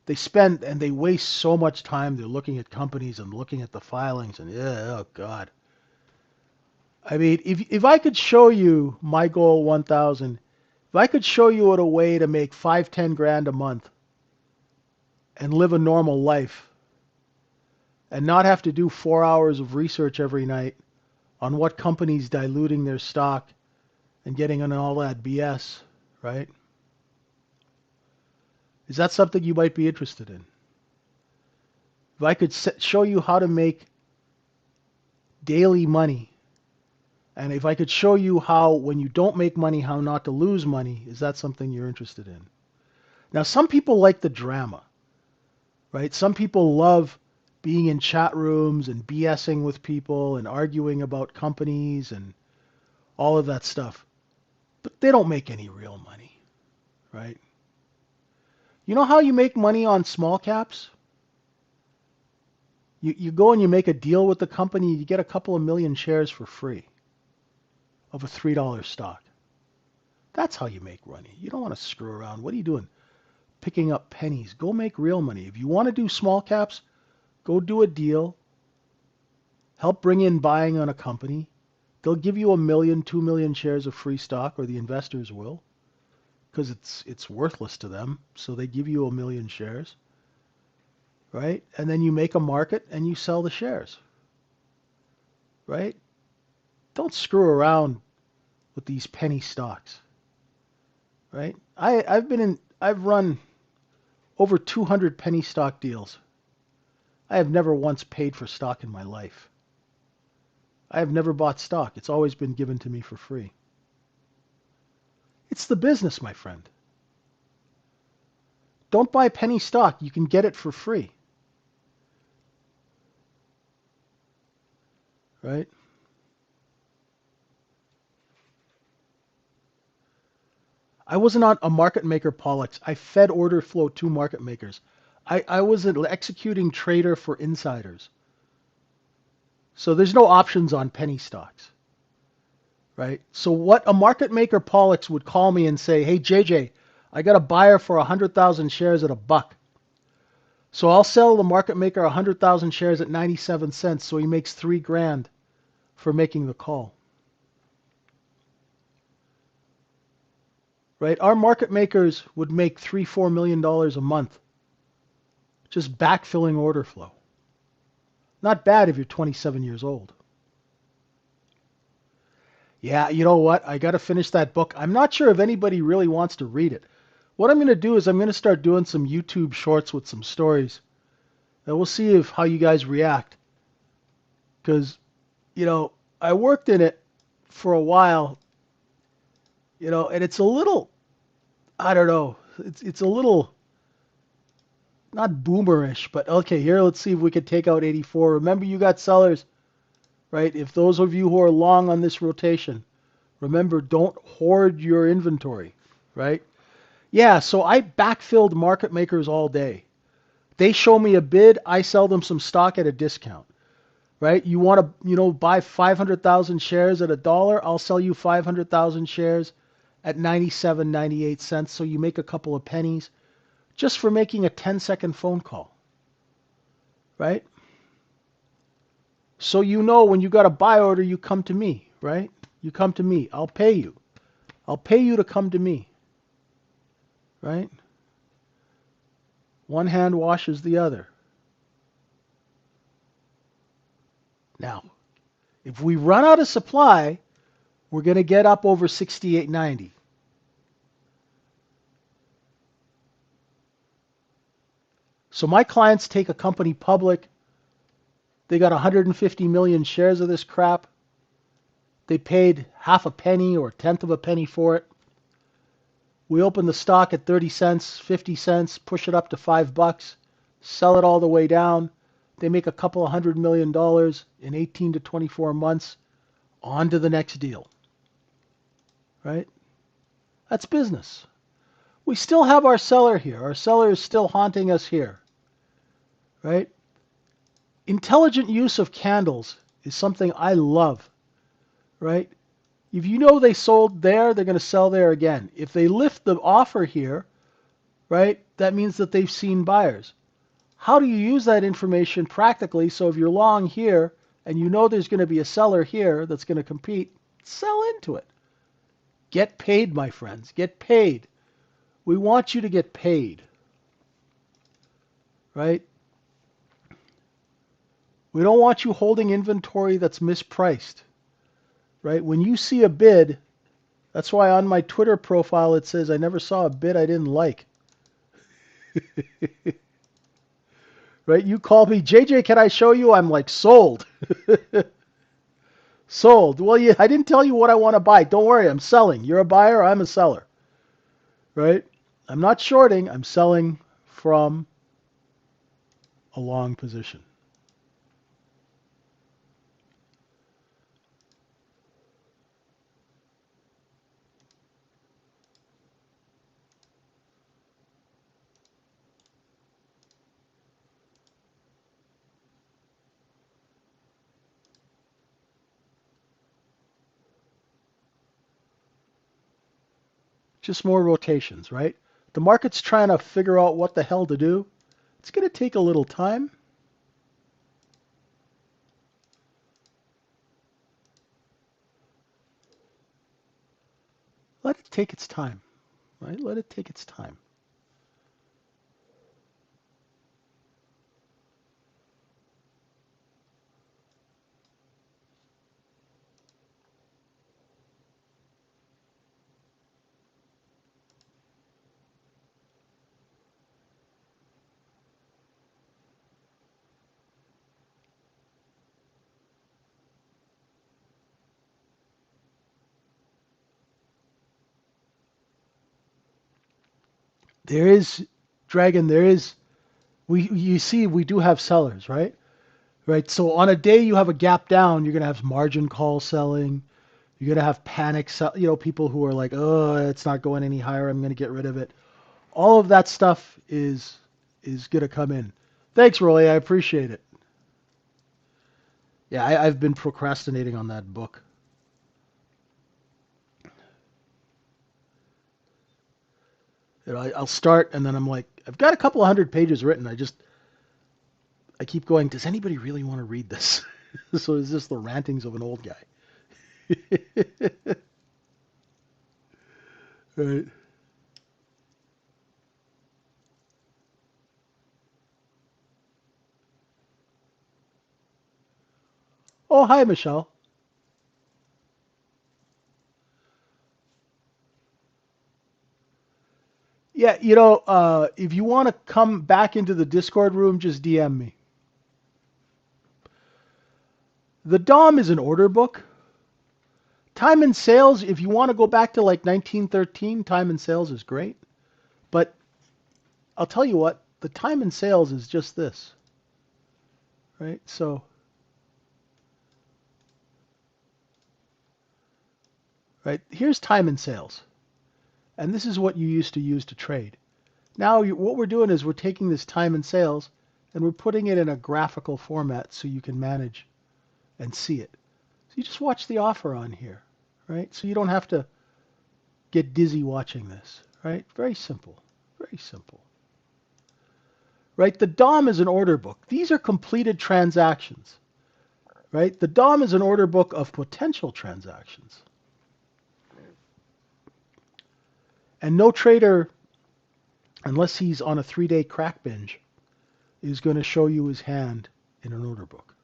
they waste so much time. They're looking at companies and looking at the filings and yeah, oh God. I mean, if I could show you my goal 1,000, if I could show you a way to make 5-10 grand a month and live a normal life and not have to do 4 hours of research every night on what company's diluting their stock and getting in all that BS, right? Is that something you might be interested in? If I could show you how to make daily money, and if I could show you how, when you don't make money, how not to lose money, is that something you're interested in? Now, some people like the drama, right? Some people love being in chat rooms and BSing with people and arguing about companies and all of that stuff. But they don't make any real money, right? You know how you make money on small caps? You go and you make a deal with the company, you get a couple of million shares for free of a $3 stock. That's how you make money. You don't want to screw around. What are you doing? Picking up pennies. Go make real money. If you want to do small caps, go do a deal. Help bring in buying on a company. They'll give you 1 million, 2 million shares of free stock, or the investors will, because it's worthless to them. So they give you 1 million shares, right? And then you make a market and you sell the shares, right? Don't screw around with these penny stocks, right? I've run over 200 penny stock deals. I have never once paid for stock in my life. I have never bought stock. It's always been given to me for free. It's the business, my friend. Don't buy penny stock. You can get it for free. Right? I wasn't on a market maker, Pollux. I fed order flow to market makers. I was an executing trader for insiders. So there's no options on penny stocks. Right? So what a market maker, Pollux, would call me and say, hey, JJ, I got a buyer for 100,000 shares at $1. So I'll sell the market maker 100,000 shares at 97 cents, so he makes $3 grand for making the call. Right? Our market makers would make $3-4 million a month just backfilling order flow. Not bad if you're 27 years old. Yeah, you know what? I got to finish that book. I'm not sure if anybody really wants to read it. What I'm going to do is I'm going to start doing some YouTube shorts with some stories. And we'll see how you guys react. Because, I worked in it for a while, and it's a little, I don't know, it's a little, not boomerish, but okay, here, let's see if we could take out 84. Remember, you got sellers, right? If those of you who are long on this rotation, remember, don't hoard your inventory, right? Yeah, so I backfilled market makers all day. They show me a bid, I sell them some stock at a discount. Right? You want to, buy 500,000 shares at $1, I'll sell you 500,000 shares at 97, 98 cents. So you make a couple of pennies just for making a 10-second phone call. Right? So when you got a buy order, you come to me, right? You come to me. I'll pay you. I'll pay you to come to me. Right? One hand washes the other. Now, if we run out of supply, we're going to get up over 68.90. So my clients take a company public. They got 150 million shares of this crap. They paid half a penny or a tenth of a penny for it. We open the stock at 30 cents, 50 cents, push it up to $5, sell it all the way down. They make a couple of $100 million in 18 to 24 months. On to the next deal. Right? That's business. We still have our seller here. Our seller is still haunting us here. Right? Intelligent use of candles is something I love. Right? If they sold there, they're going to sell there again. If they lift the offer here, right, that means that they've seen buyers. How do you use that information practically? So if you're long here and you know there's going to be a seller here that's going to compete, sell into it. Get paid, my friends. Get paid. We want you to get paid, right? We don't want you holding inventory that's mispriced, right? When you see a bid, that's why on my Twitter profile it says I never saw a bid I didn't like. Right? You call me, JJ, can I show you? I'm like, sold. Sold. Well, yeah, I didn't tell you what I want to buy. Don't worry, I'm selling. You're a buyer, I'm a seller. Right? I'm not shorting, I'm selling from a long position. Just more rotations, right? The market's trying to figure out what the hell to do. It's going to take a little time. Let it take its time, right? Let it take its time. There is, Dragon, there is, you see, we do have sellers, right? Right. So on a day you have a gap down, you're going to have margin call selling. You're going to have panic, people who are like, oh, it's not going any higher. I'm going to get rid of it. All of that stuff is going to come in. Thanks, Rolly. I appreciate it. Yeah, I've been procrastinating on that book. I'll start and then I'm like, I've got a couple of hundred pages written. I keep going, does anybody really want to read this? So it's just the rantings of an old guy. Right. Oh, hi, Michelle. Yeah, if you want to come back into the Discord room, just DM me. The DOM is an order book. Time and sales, if you want to go back to like 1913, time and sales is great. But I'll tell you what, the time and sales is just this, right? So, right, here's time and sales. And this is what you used to use to trade. Now, what we're doing is we're taking this time and sales and we're putting it in a graphical format so you can manage and see it. So you just watch the offer on here, right? So you don't have to get dizzy watching this, right? Very simple, very simple. Right? The DOM is an order book. These are completed transactions, right? The DOM is an order book of potential transactions. And no trader, unless he's on a 3-day crack binge, is going to show you his hand in an order book,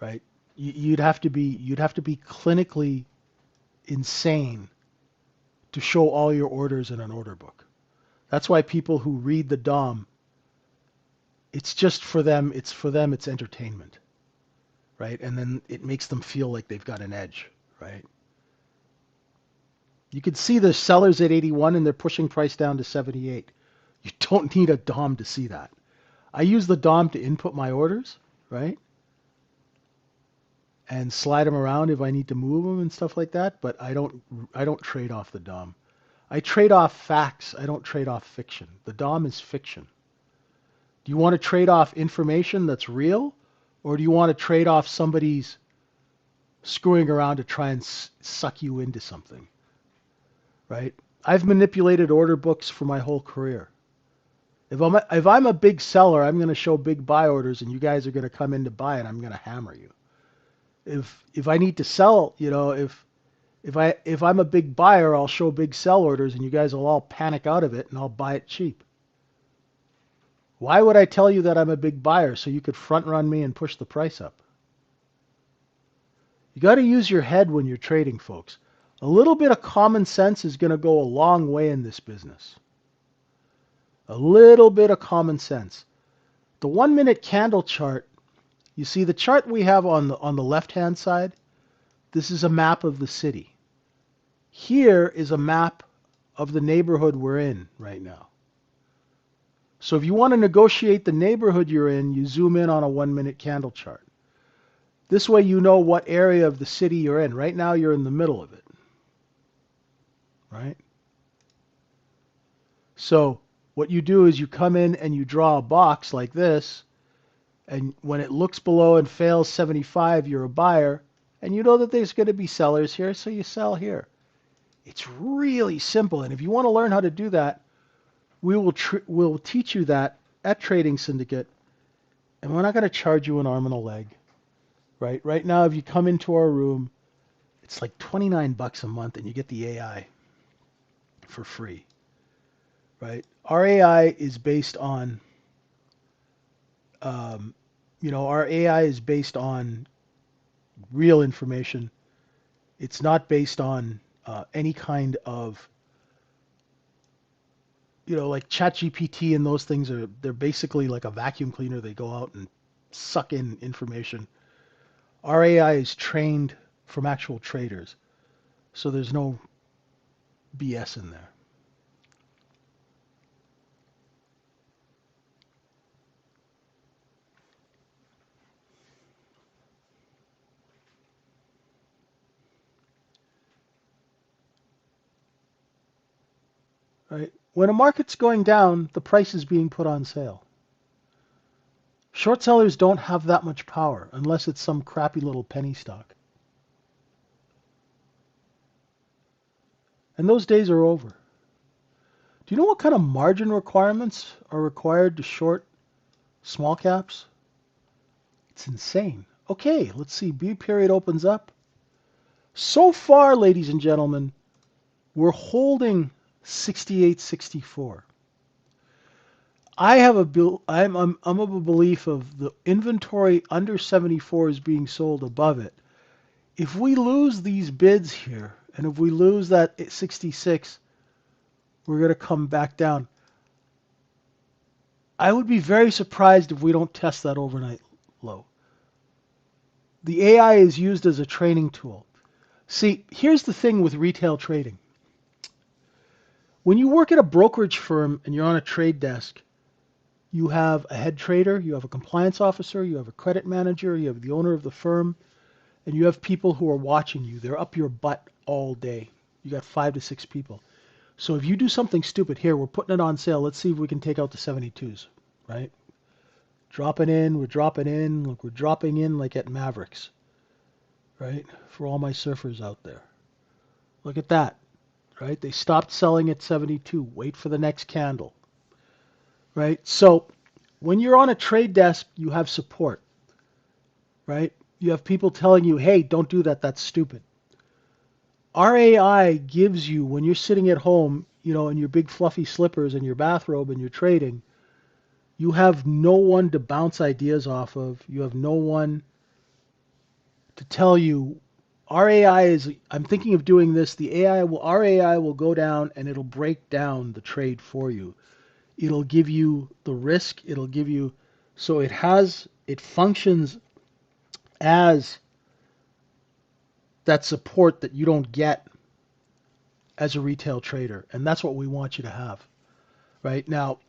right? You'd have to be clinically insane to show all your orders in an order book. That's why people who read the DOM, it's just for them. It's entertainment, right? And then it makes them feel like they've got an edge, right? You can see the sellers at 81 and they're pushing price down to 78. You don't need a DOM to see that. I use the DOM to input my orders, right? And slide them around if I need to move them and stuff like that, but I don't trade off the DOM. I trade off facts. I don't trade off fiction. The DOM is fiction. Do you want to trade off information that's real, or do you want to trade off somebody's screwing around to try and suck you into something? Right? I've manipulated order books for my whole career. If I'm a big seller, I'm going to show big buy orders, and you guys are going to come in to buy, and I'm going to hammer you. If I need to sell, if I'm a big buyer, I'll show big sell orders, and you guys will all panic out of it, and I'll buy it cheap. Why would I tell you that I'm a big buyer so you could front run me and push the price up? You got to use your head when you're trading, folks. A little bit of common sense is going to go a long way in this business. A little bit of common sense. The 1 minute candle chart, you see the chart we have on the left-hand side? This is a map of the city. Here is a map of the neighborhood we're in right now. So if you want to negotiate the neighborhood you're in, you zoom in on a 1 minute candle chart. This way you know what area of the city you're in. Right now you're in the middle of it. Right? So what you do is you come in and you draw a box like this, and when it looks below and fails 75, you're a buyer, and you know that there's going to be sellers here, so you sell here. It's really simple, and if you want to learn how to do that, we'll teach you that at Trading Syndicate, and we're not going to charge you an arm and a leg. Right now, if you come into our room, it's like $29 a month, and you get the AI for free. Right? Our AI is based on, our AI is based on real information. It's not based on any kind of, like ChatGPT and those things they're basically like a vacuum cleaner. They go out and suck in information. Our AI is trained from actual traders, so there's no BS in there. Right? When a market's going down, the price is being put on sale. Short sellers don't have that much power unless it's some crappy little penny stock. And those days are over. Do you know what kind of margin requirements are required to short small caps? It's insane. Okay, let's see. B period opens up. So far, ladies and gentlemen, we're holding 68.64. I'm of a belief of the inventory under 74 is being sold above it. If we lose these bids here, and if we lose that 66, we're going to come back down. I would be very surprised if we don't test that overnight low. The AI is used as a training tool. See, here's the thing with retail trading. When you work at a brokerage firm and you're on a trade desk, you have a head trader, you have a compliance officer, you have a credit manager, you have the owner of the firm, and you have people who are watching you. They're up your butt all day. You got 5 to 6 people. So if you do something stupid, here, we're putting it on sale. Let's see if we can take out the 72s, right? Dropping in, we're dropping in. Look, we're dropping in like at Mavericks, right? For all my surfers out there. Look at that, right? They stopped selling at 72. Wait for the next candle, right? So when you're on a trade desk, you have support, right? You have people telling you, hey, don't do that. That's stupid. Our AI gives you, when you're sitting at home, in your big fluffy slippers and your bathrobe and you're trading, you have no one to bounce ideas off of. You have no one to tell you. Our AI is, I'm thinking of doing this. Our AI will go down and it'll break down the trade for you. It'll give you the risk. It'll give you, so it functions as that support that you don't get as a retail trader. And that's what we want you to have. Right? Now,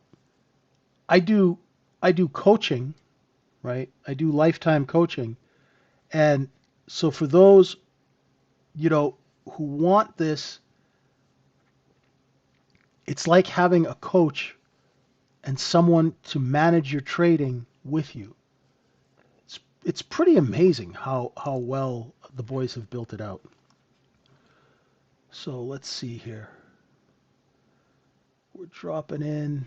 I do coaching, right? I do lifetime coaching. And so for those, who want this, it's like having a coach and someone to manage your trading with you. It's pretty amazing how well the boys have built it out. So let's see here. We're dropping in.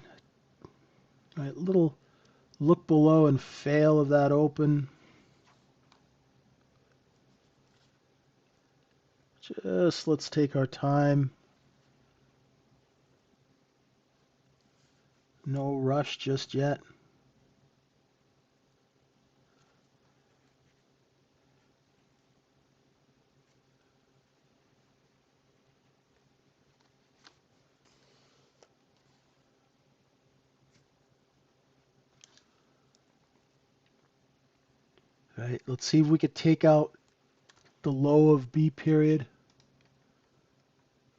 All right, little look below and fail of that open. Just let's take our time. No rush just yet. All right, let's see if we could take out the low of B period.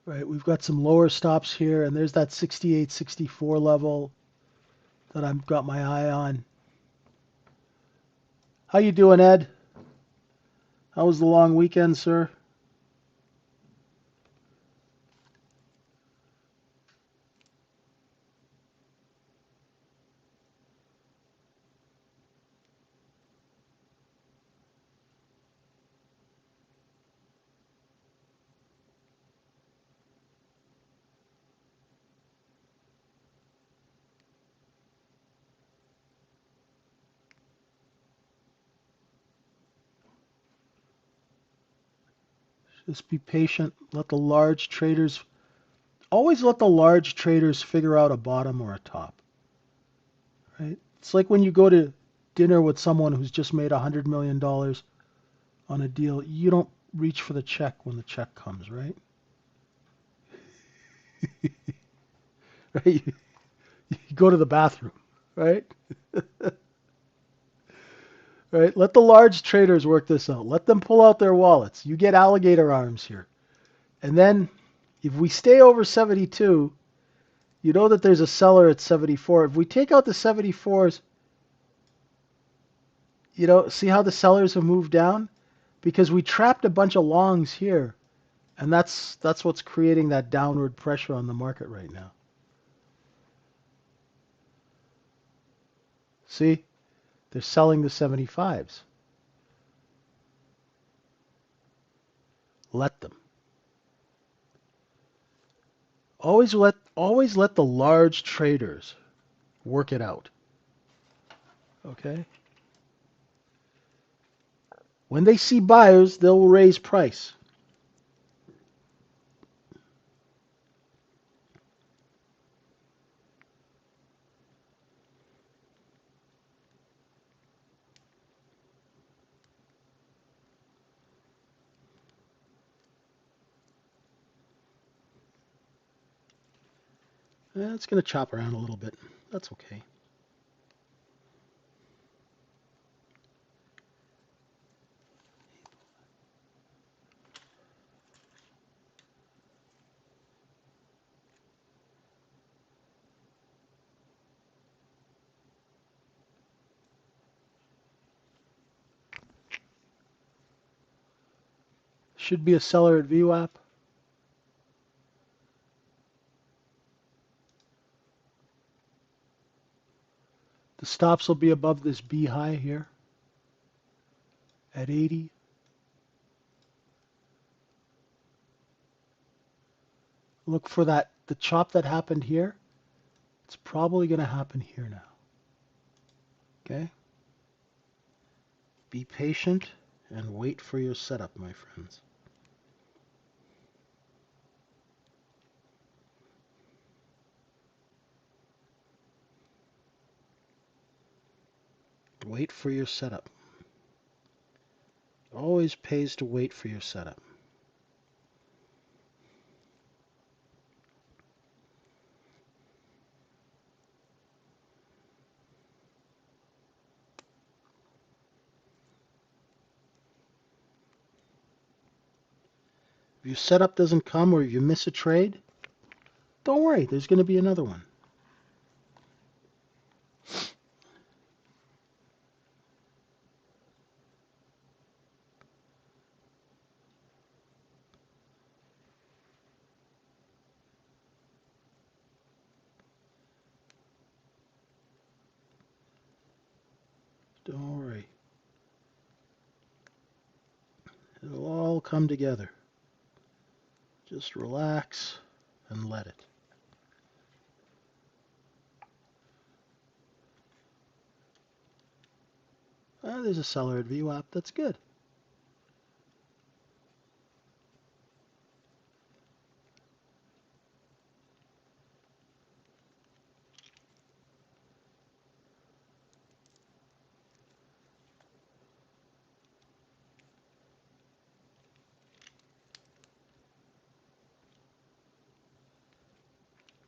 Right, we've got some lower stops here, and there's that 68, 64 level that I've got my eye on. How you doing, Ed? How was the long weekend, sir? Just be patient. Always let the large traders figure out a bottom or a top, right? It's like when you go to dinner with someone who's just made $100 million on a deal. You don't reach for the check when the check comes, right? Right? You go to the bathroom, right? Right? Let the large traders work this out. Let them pull out their wallets. You get alligator arms here. And then if we stay over 72, you know that there's a seller at 74. If we take out the 74s, see how the sellers have moved down? Because we trapped a bunch of longs here. And that's what's creating that downward pressure on the market right now. See? They're selling the 75s. Let them. Always let the large traders work it out. Okay? When they see buyers, they'll raise price. It's going to chop around a little bit. That's okay. Should be a seller at VWAP. The stops will be above this B high here at 80. Look for the chop that happened here. It's probably going to happen here now. Okay? Be patient and wait for your setup, my friends. Wait for your setup. Always pays to wait for your setup. If your setup doesn't come or if you miss a trade, don't worry, there's going to be another one. Don't worry. It'll all come together. Just relax and let it. There's a seller at VWAP. That's good.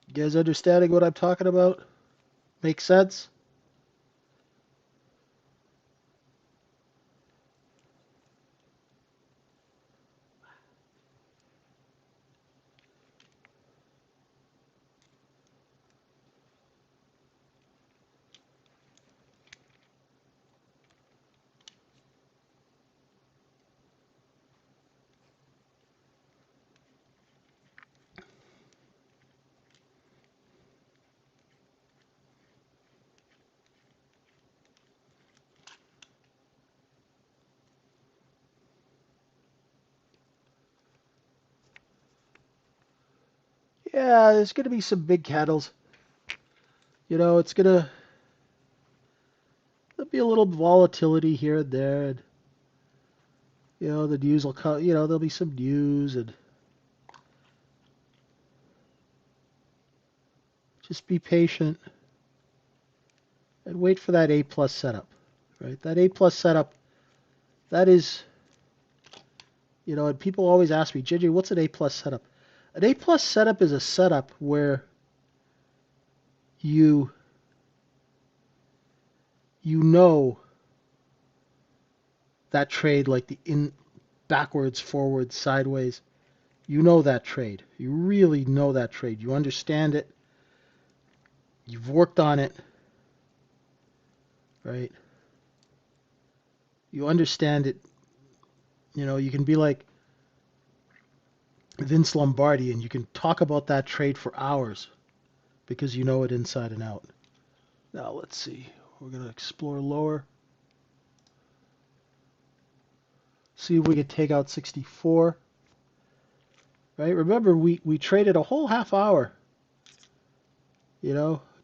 You guys understanding what I'm talking about? Make sense? Yeah, there's going to be some big candles. It's going to there'll be a little volatility here and there. And, the news will come. There'll be some news, and just be patient and wait for that A plus setup, right? That A plus setup, that is, and people always ask me, JJ, what's an A plus setup? An A plus setup is a setup where you know that trade, like the in backwards, forwards, sideways. You know that trade. You really know that trade. You understand it. You've worked on it, right? You understand it. You can be like Vince Lombardi and you can talk about that trade for hours because you know it inside and out. Now let's see. We're going to explore lower. See if we can take out 64. Right? Remember, we traded a whole half hour,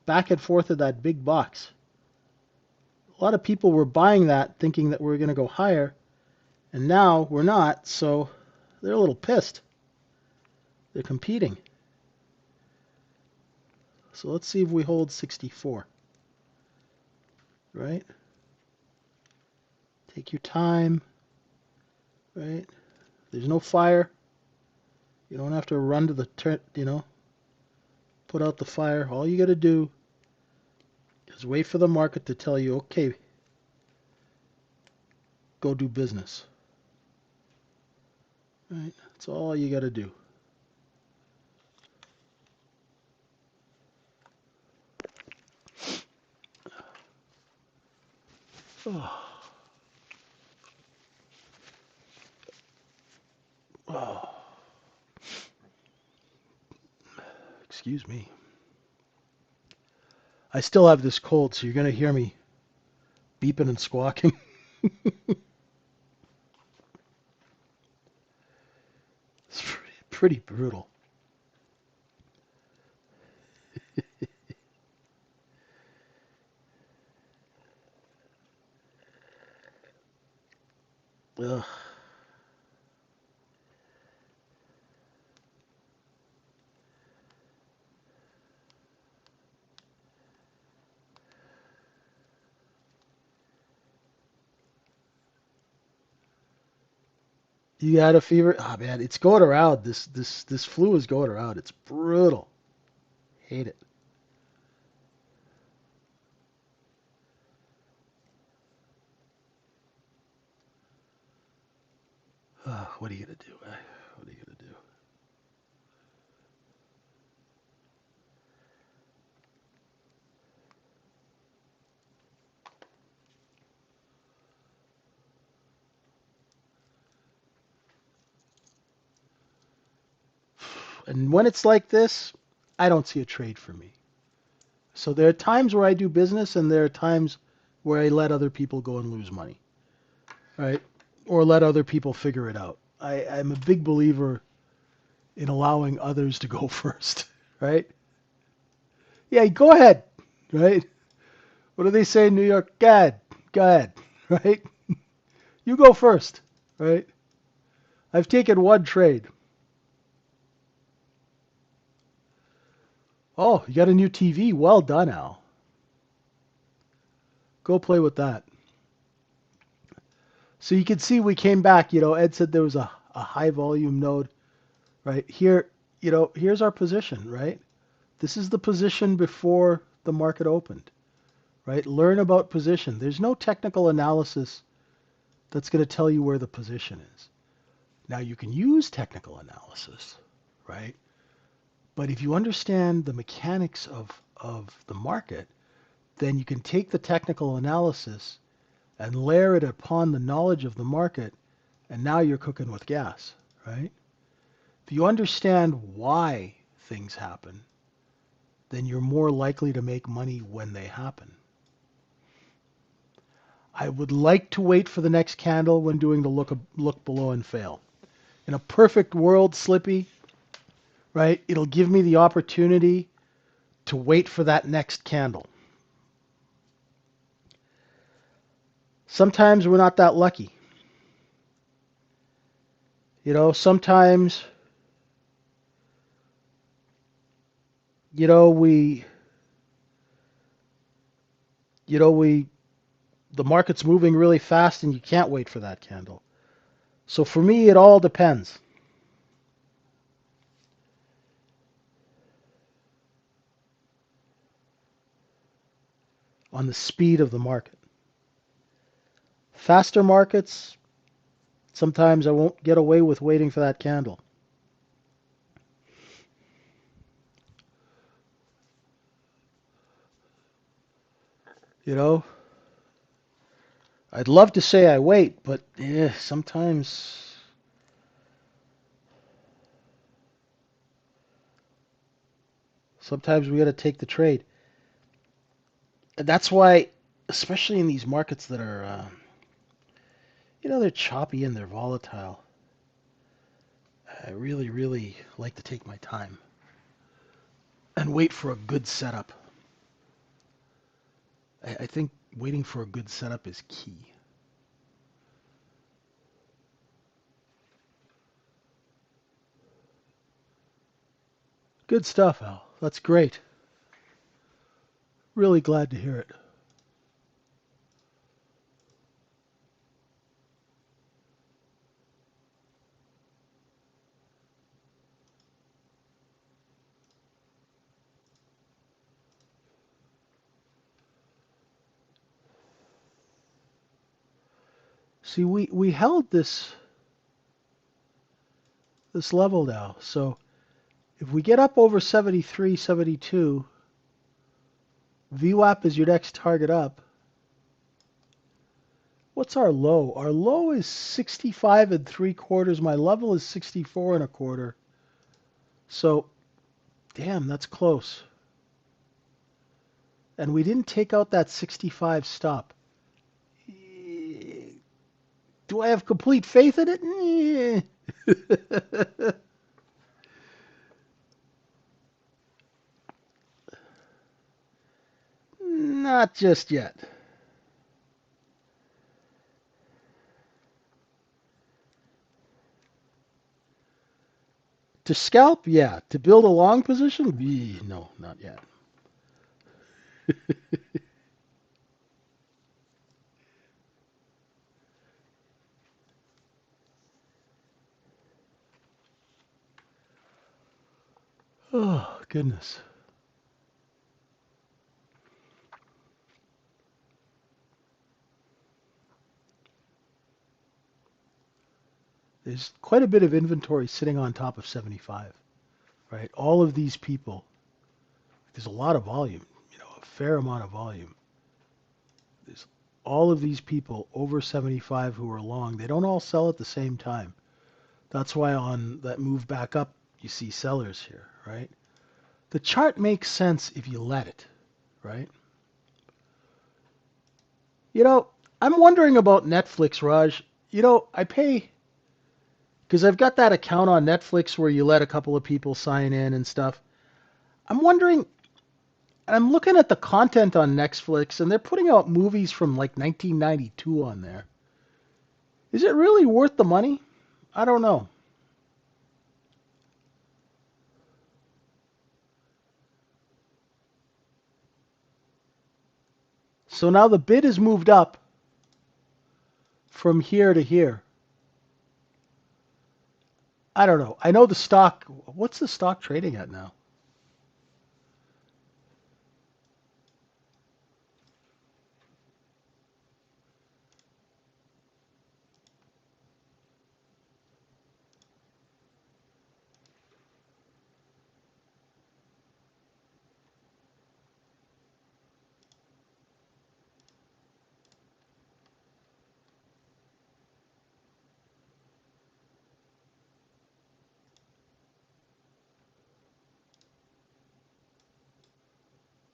back and forth in that big box. A lot of people were buying that thinking that we were going to go higher, and now we're not, so they're a little pissed. They're competing. So let's see if we hold 64. Right? Take your time. Right? There's no fire. You don't have to run to the put out the fire. All you got to do is wait for the market to tell you, okay, go do business. Right? That's all you got to do. Oh. Oh. Excuse me. I still have this cold, so you're going to hear me beeping and squawking. It's pretty brutal. Ugh. You got a fever? Oh man, it's going around. This flu is going around. It's brutal. Hate it. What are you gonna do? What are you gonna do? And when it's like this, I don't see a trade for me. So there are times where I do business, and there are times where I let other people go and lose money, right? Or let other people figure it out. I'm a big believer in allowing others to go first, right? Yeah, go ahead, right? What do they say in New York? Go ahead, go ahead. right? You go first, right? I've taken one trade. Oh, you got a new TV. Well done, Al. Go play with that. So you can see we came back. Ed said there was a high volume node right here. Here's our position, right? This is the position before the market opened, right? Learn about position. There's no technical analysis that's going to tell you where the position is. Now you can use technical analysis, right? But if you understand the mechanics of the market, then you can take the technical analysis and layer it upon the knowledge of the market, and now you're cooking with gas, right? If you understand why things happen, then you're more likely to make money when they happen. I would like to wait for the next candle when doing the look below and fail. In a perfect world, Slippy, right, it'll give me the opportunity to wait for that next candle. Sometimes we're not that lucky. Sometimes, we, the market's moving really fast and you can't wait for that candle. So for me, it all depends. On the speed of the market. Faster markets, sometimes I won't get away with waiting for that candle. You know, I'd love to say I wait, but sometimes we got to take the trade. And that's why, especially in these markets that are, they're choppy and they're volatile, I really, really like to take my time and wait for a good setup. I think waiting for a good setup is key. Good stuff, Al. That's great. Really glad to hear it. See, we held this level now. So if we get up over 73, 72, VWAP is your next target up. What's our low? Our low is 65 and 3/4. My level is 64 and a quarter. So, damn, that's close. And we didn't take out that 65 stop. Do I have complete faith in it? Not just yet. To scalp, yeah. To build a long position, no, not yet. Oh, goodness. There's quite a bit of inventory sitting on top of 75, right? All of these people, there's a lot of volume, a fair amount of volume. There's all of these people over 75 who are long. They don't all sell at the same time. That's why on that move back up, you see sellers here, right? The chart makes sense if you let it, right? I'm wondering about Netflix, Raj. I pay because I've got that account on Netflix where you let a couple of people sign in and stuff. I'm wondering, And I'm looking at the content on Netflix, and they're putting out movies from like 1992 on there. Is it really worth the money? I don't know. So now the bid has moved up from here to here. I don't know. I know the stock. What's the stock trading at now?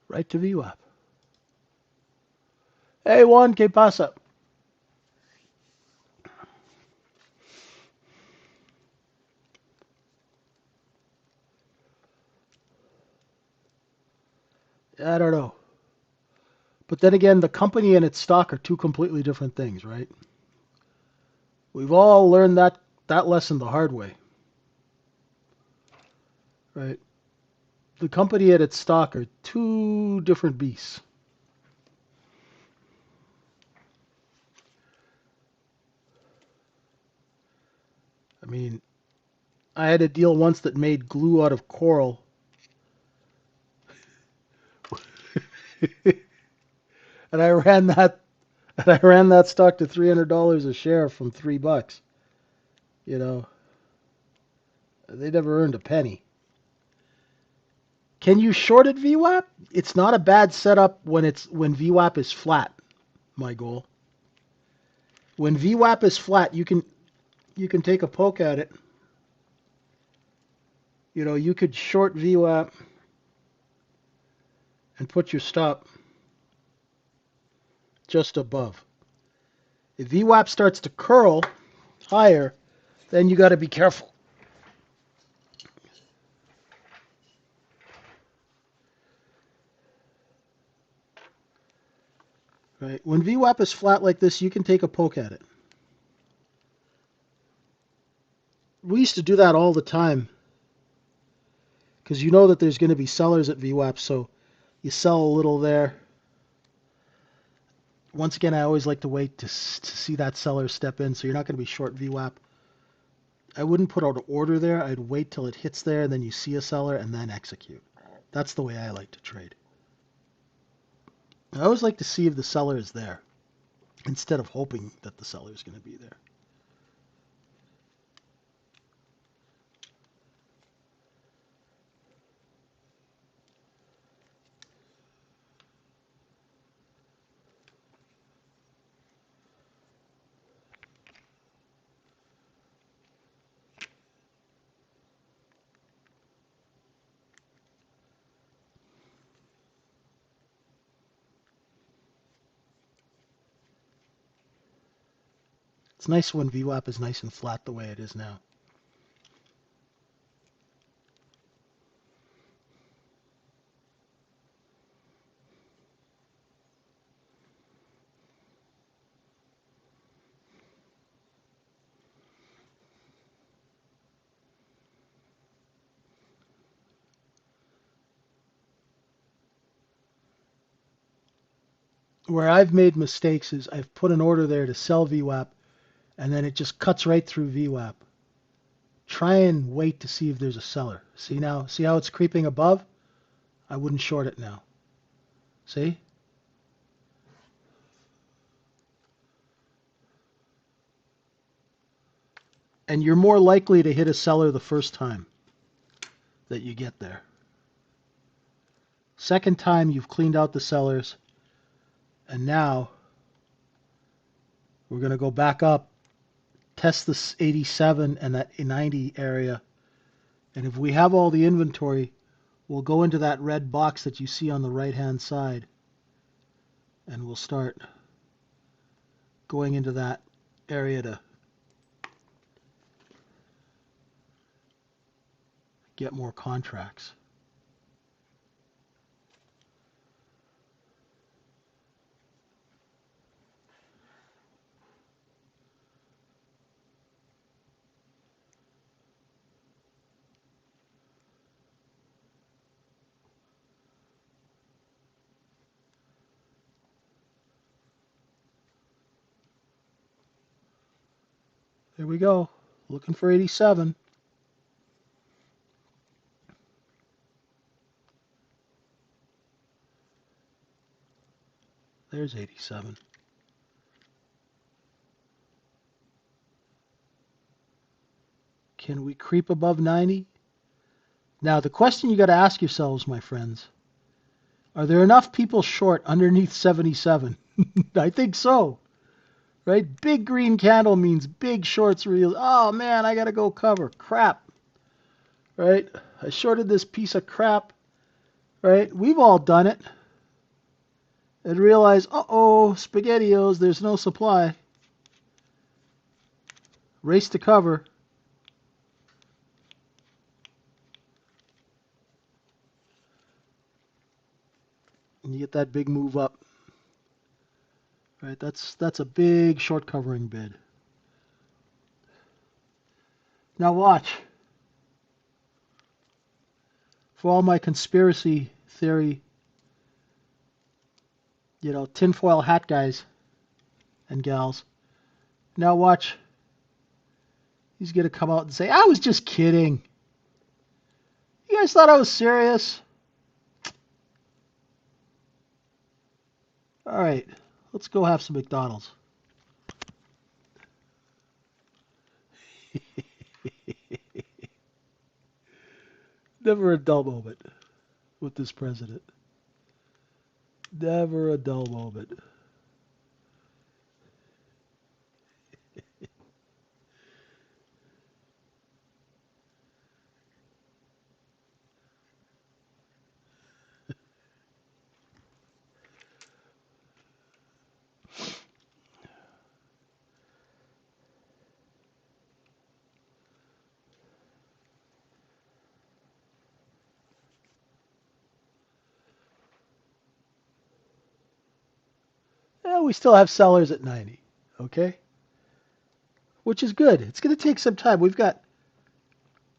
Right to VWAP. Hey, Juan, ¿qué pasa? I don't know. But then again, the company and its stock are two completely different things, right? We've all learned that lesson the hard way, right? The company and its stock are two different beasts. I mean, I had a deal once that made glue out of coral. and I ran that stock to $300 a share from $3. You know, they never earned a penny. Can you short at VWAP? It's not a bad setup when VWAP is flat. My goal. When VWAP is flat, you can take a poke at it. You know, you could short VWAP and put your stop just above. If VWAP starts to curl higher, then you got to be careful. Right? When VWAP is flat like this, you can take a poke at it. We used to do that all the time because you know that there's going to be sellers at VWAP, so you sell a little there. Once again, I always like to wait to see that seller step in, so you're not going to be short VWAP. I wouldn't put out an order there. I'd wait till it hits there, and then you see a seller, and then execute. That's the way I like to trade. I always like to see if the seller is there instead of hoping that the seller is going to be there. It's nice when VWAP is nice and flat the way it is now. Where I've made mistakes is I've put an order there to sell VWAP, and then it just cuts right through VWAP. Try and wait to see if there's a seller. See now? See how it's creeping above? I wouldn't short it now. See? And you're more likely to hit a seller the first time that you get there. Second time, you've cleaned out the sellers, and now we're going to go back up, test this 87 and that 90 area, and if we have all the inventory, we'll go into that red box that you see on the right-hand side, and we'll start going into that area to get more contracts. There we go. Looking for 87. There's 87. Can we creep above 90? Now, the question you got to ask yourselves, my friends, are there enough people short underneath 77? I think so. Right? Big green candle means big shorts real. Oh man, I got to go cover. Crap. Right? I shorted this piece of crap. Right? We've all done it. And realize, uh-oh, SpaghettiOs, there's no supply. Race to cover. And you get that big move up. Right? That's a big short covering bid. Now watch. For all my conspiracy theory, tinfoil hat guys and gals. Now watch. He's going to come out and say, I was just kidding. You guys thought I was serious? All right, let's go have some McDonald's. Never a dull moment with this president. Never a dull moment. Yeah, we still have sellers at 90, okay? Which is good. It's going to take some time. We've got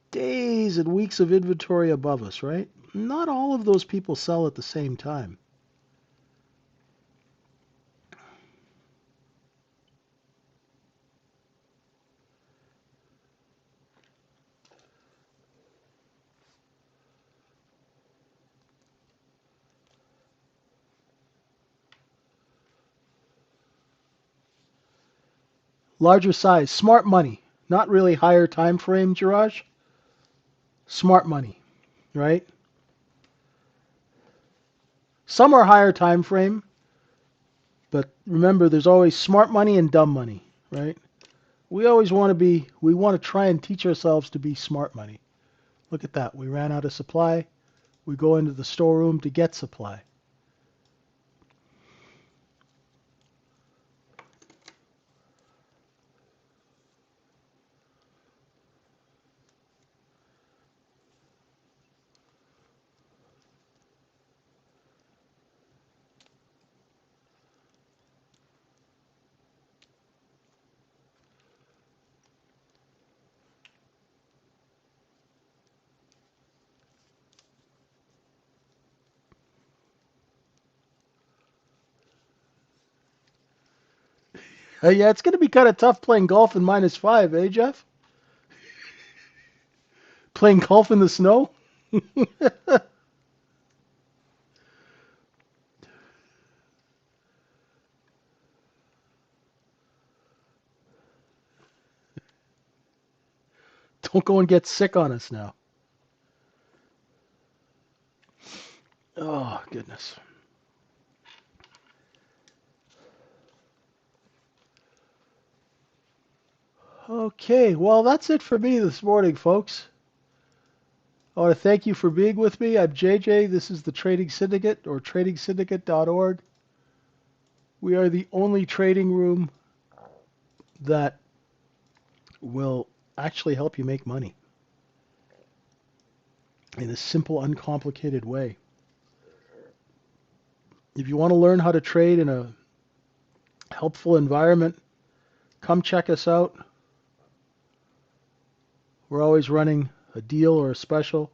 days and weeks of inventory above us, right? Not all of those people sell at the same time. Larger size, smart money, not really higher time frame, Jiraj. Smart money, right? Some are higher time frame, but remember, there's always smart money and dumb money, right? We always we want to try and teach ourselves to be smart money. Look at that. We ran out of supply. We go into the storeroom to get supply. Yeah, it's going to be kind of tough playing golf in -5, eh, Jeff? Playing golf in the snow? Don't go and get sick on us now. Oh, goodness. Okay, well, that's it for me this morning, folks. I want to thank you for being with me. I'm JJ. This is the Trading Syndicate, or tradingsyndicate.org. We are the only trading room that will actually help you make money in a simple, uncomplicated way. If you want to learn how to trade in a helpful environment, come check us out. We're always running a deal or a special.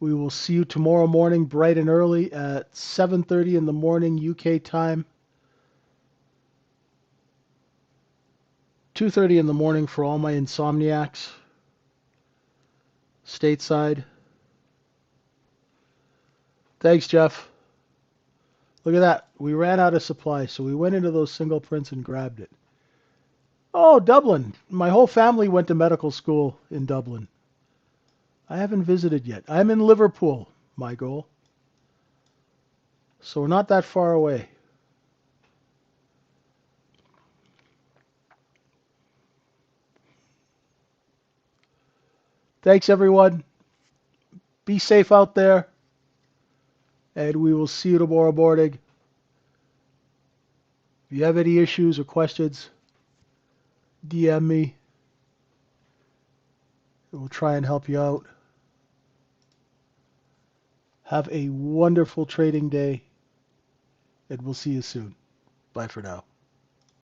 We will see you tomorrow morning bright and early at 7:30 in the morning UK time. 2:30 in the morning for all my insomniacs stateside. Thanks, Jeff. Look at that. We ran out of supply, so we went into those single prints and grabbed it. Oh, Dublin. My whole family went to medical school in Dublin. I haven't visited yet. I'm in Liverpool, my goal. So we're not that far away. Thanks, everyone. Be safe out there. And we will see you tomorrow morning. If you have any issues or questions, DM me. We'll try and help you out. Have a wonderful trading day, and we'll see you soon. Bye for now.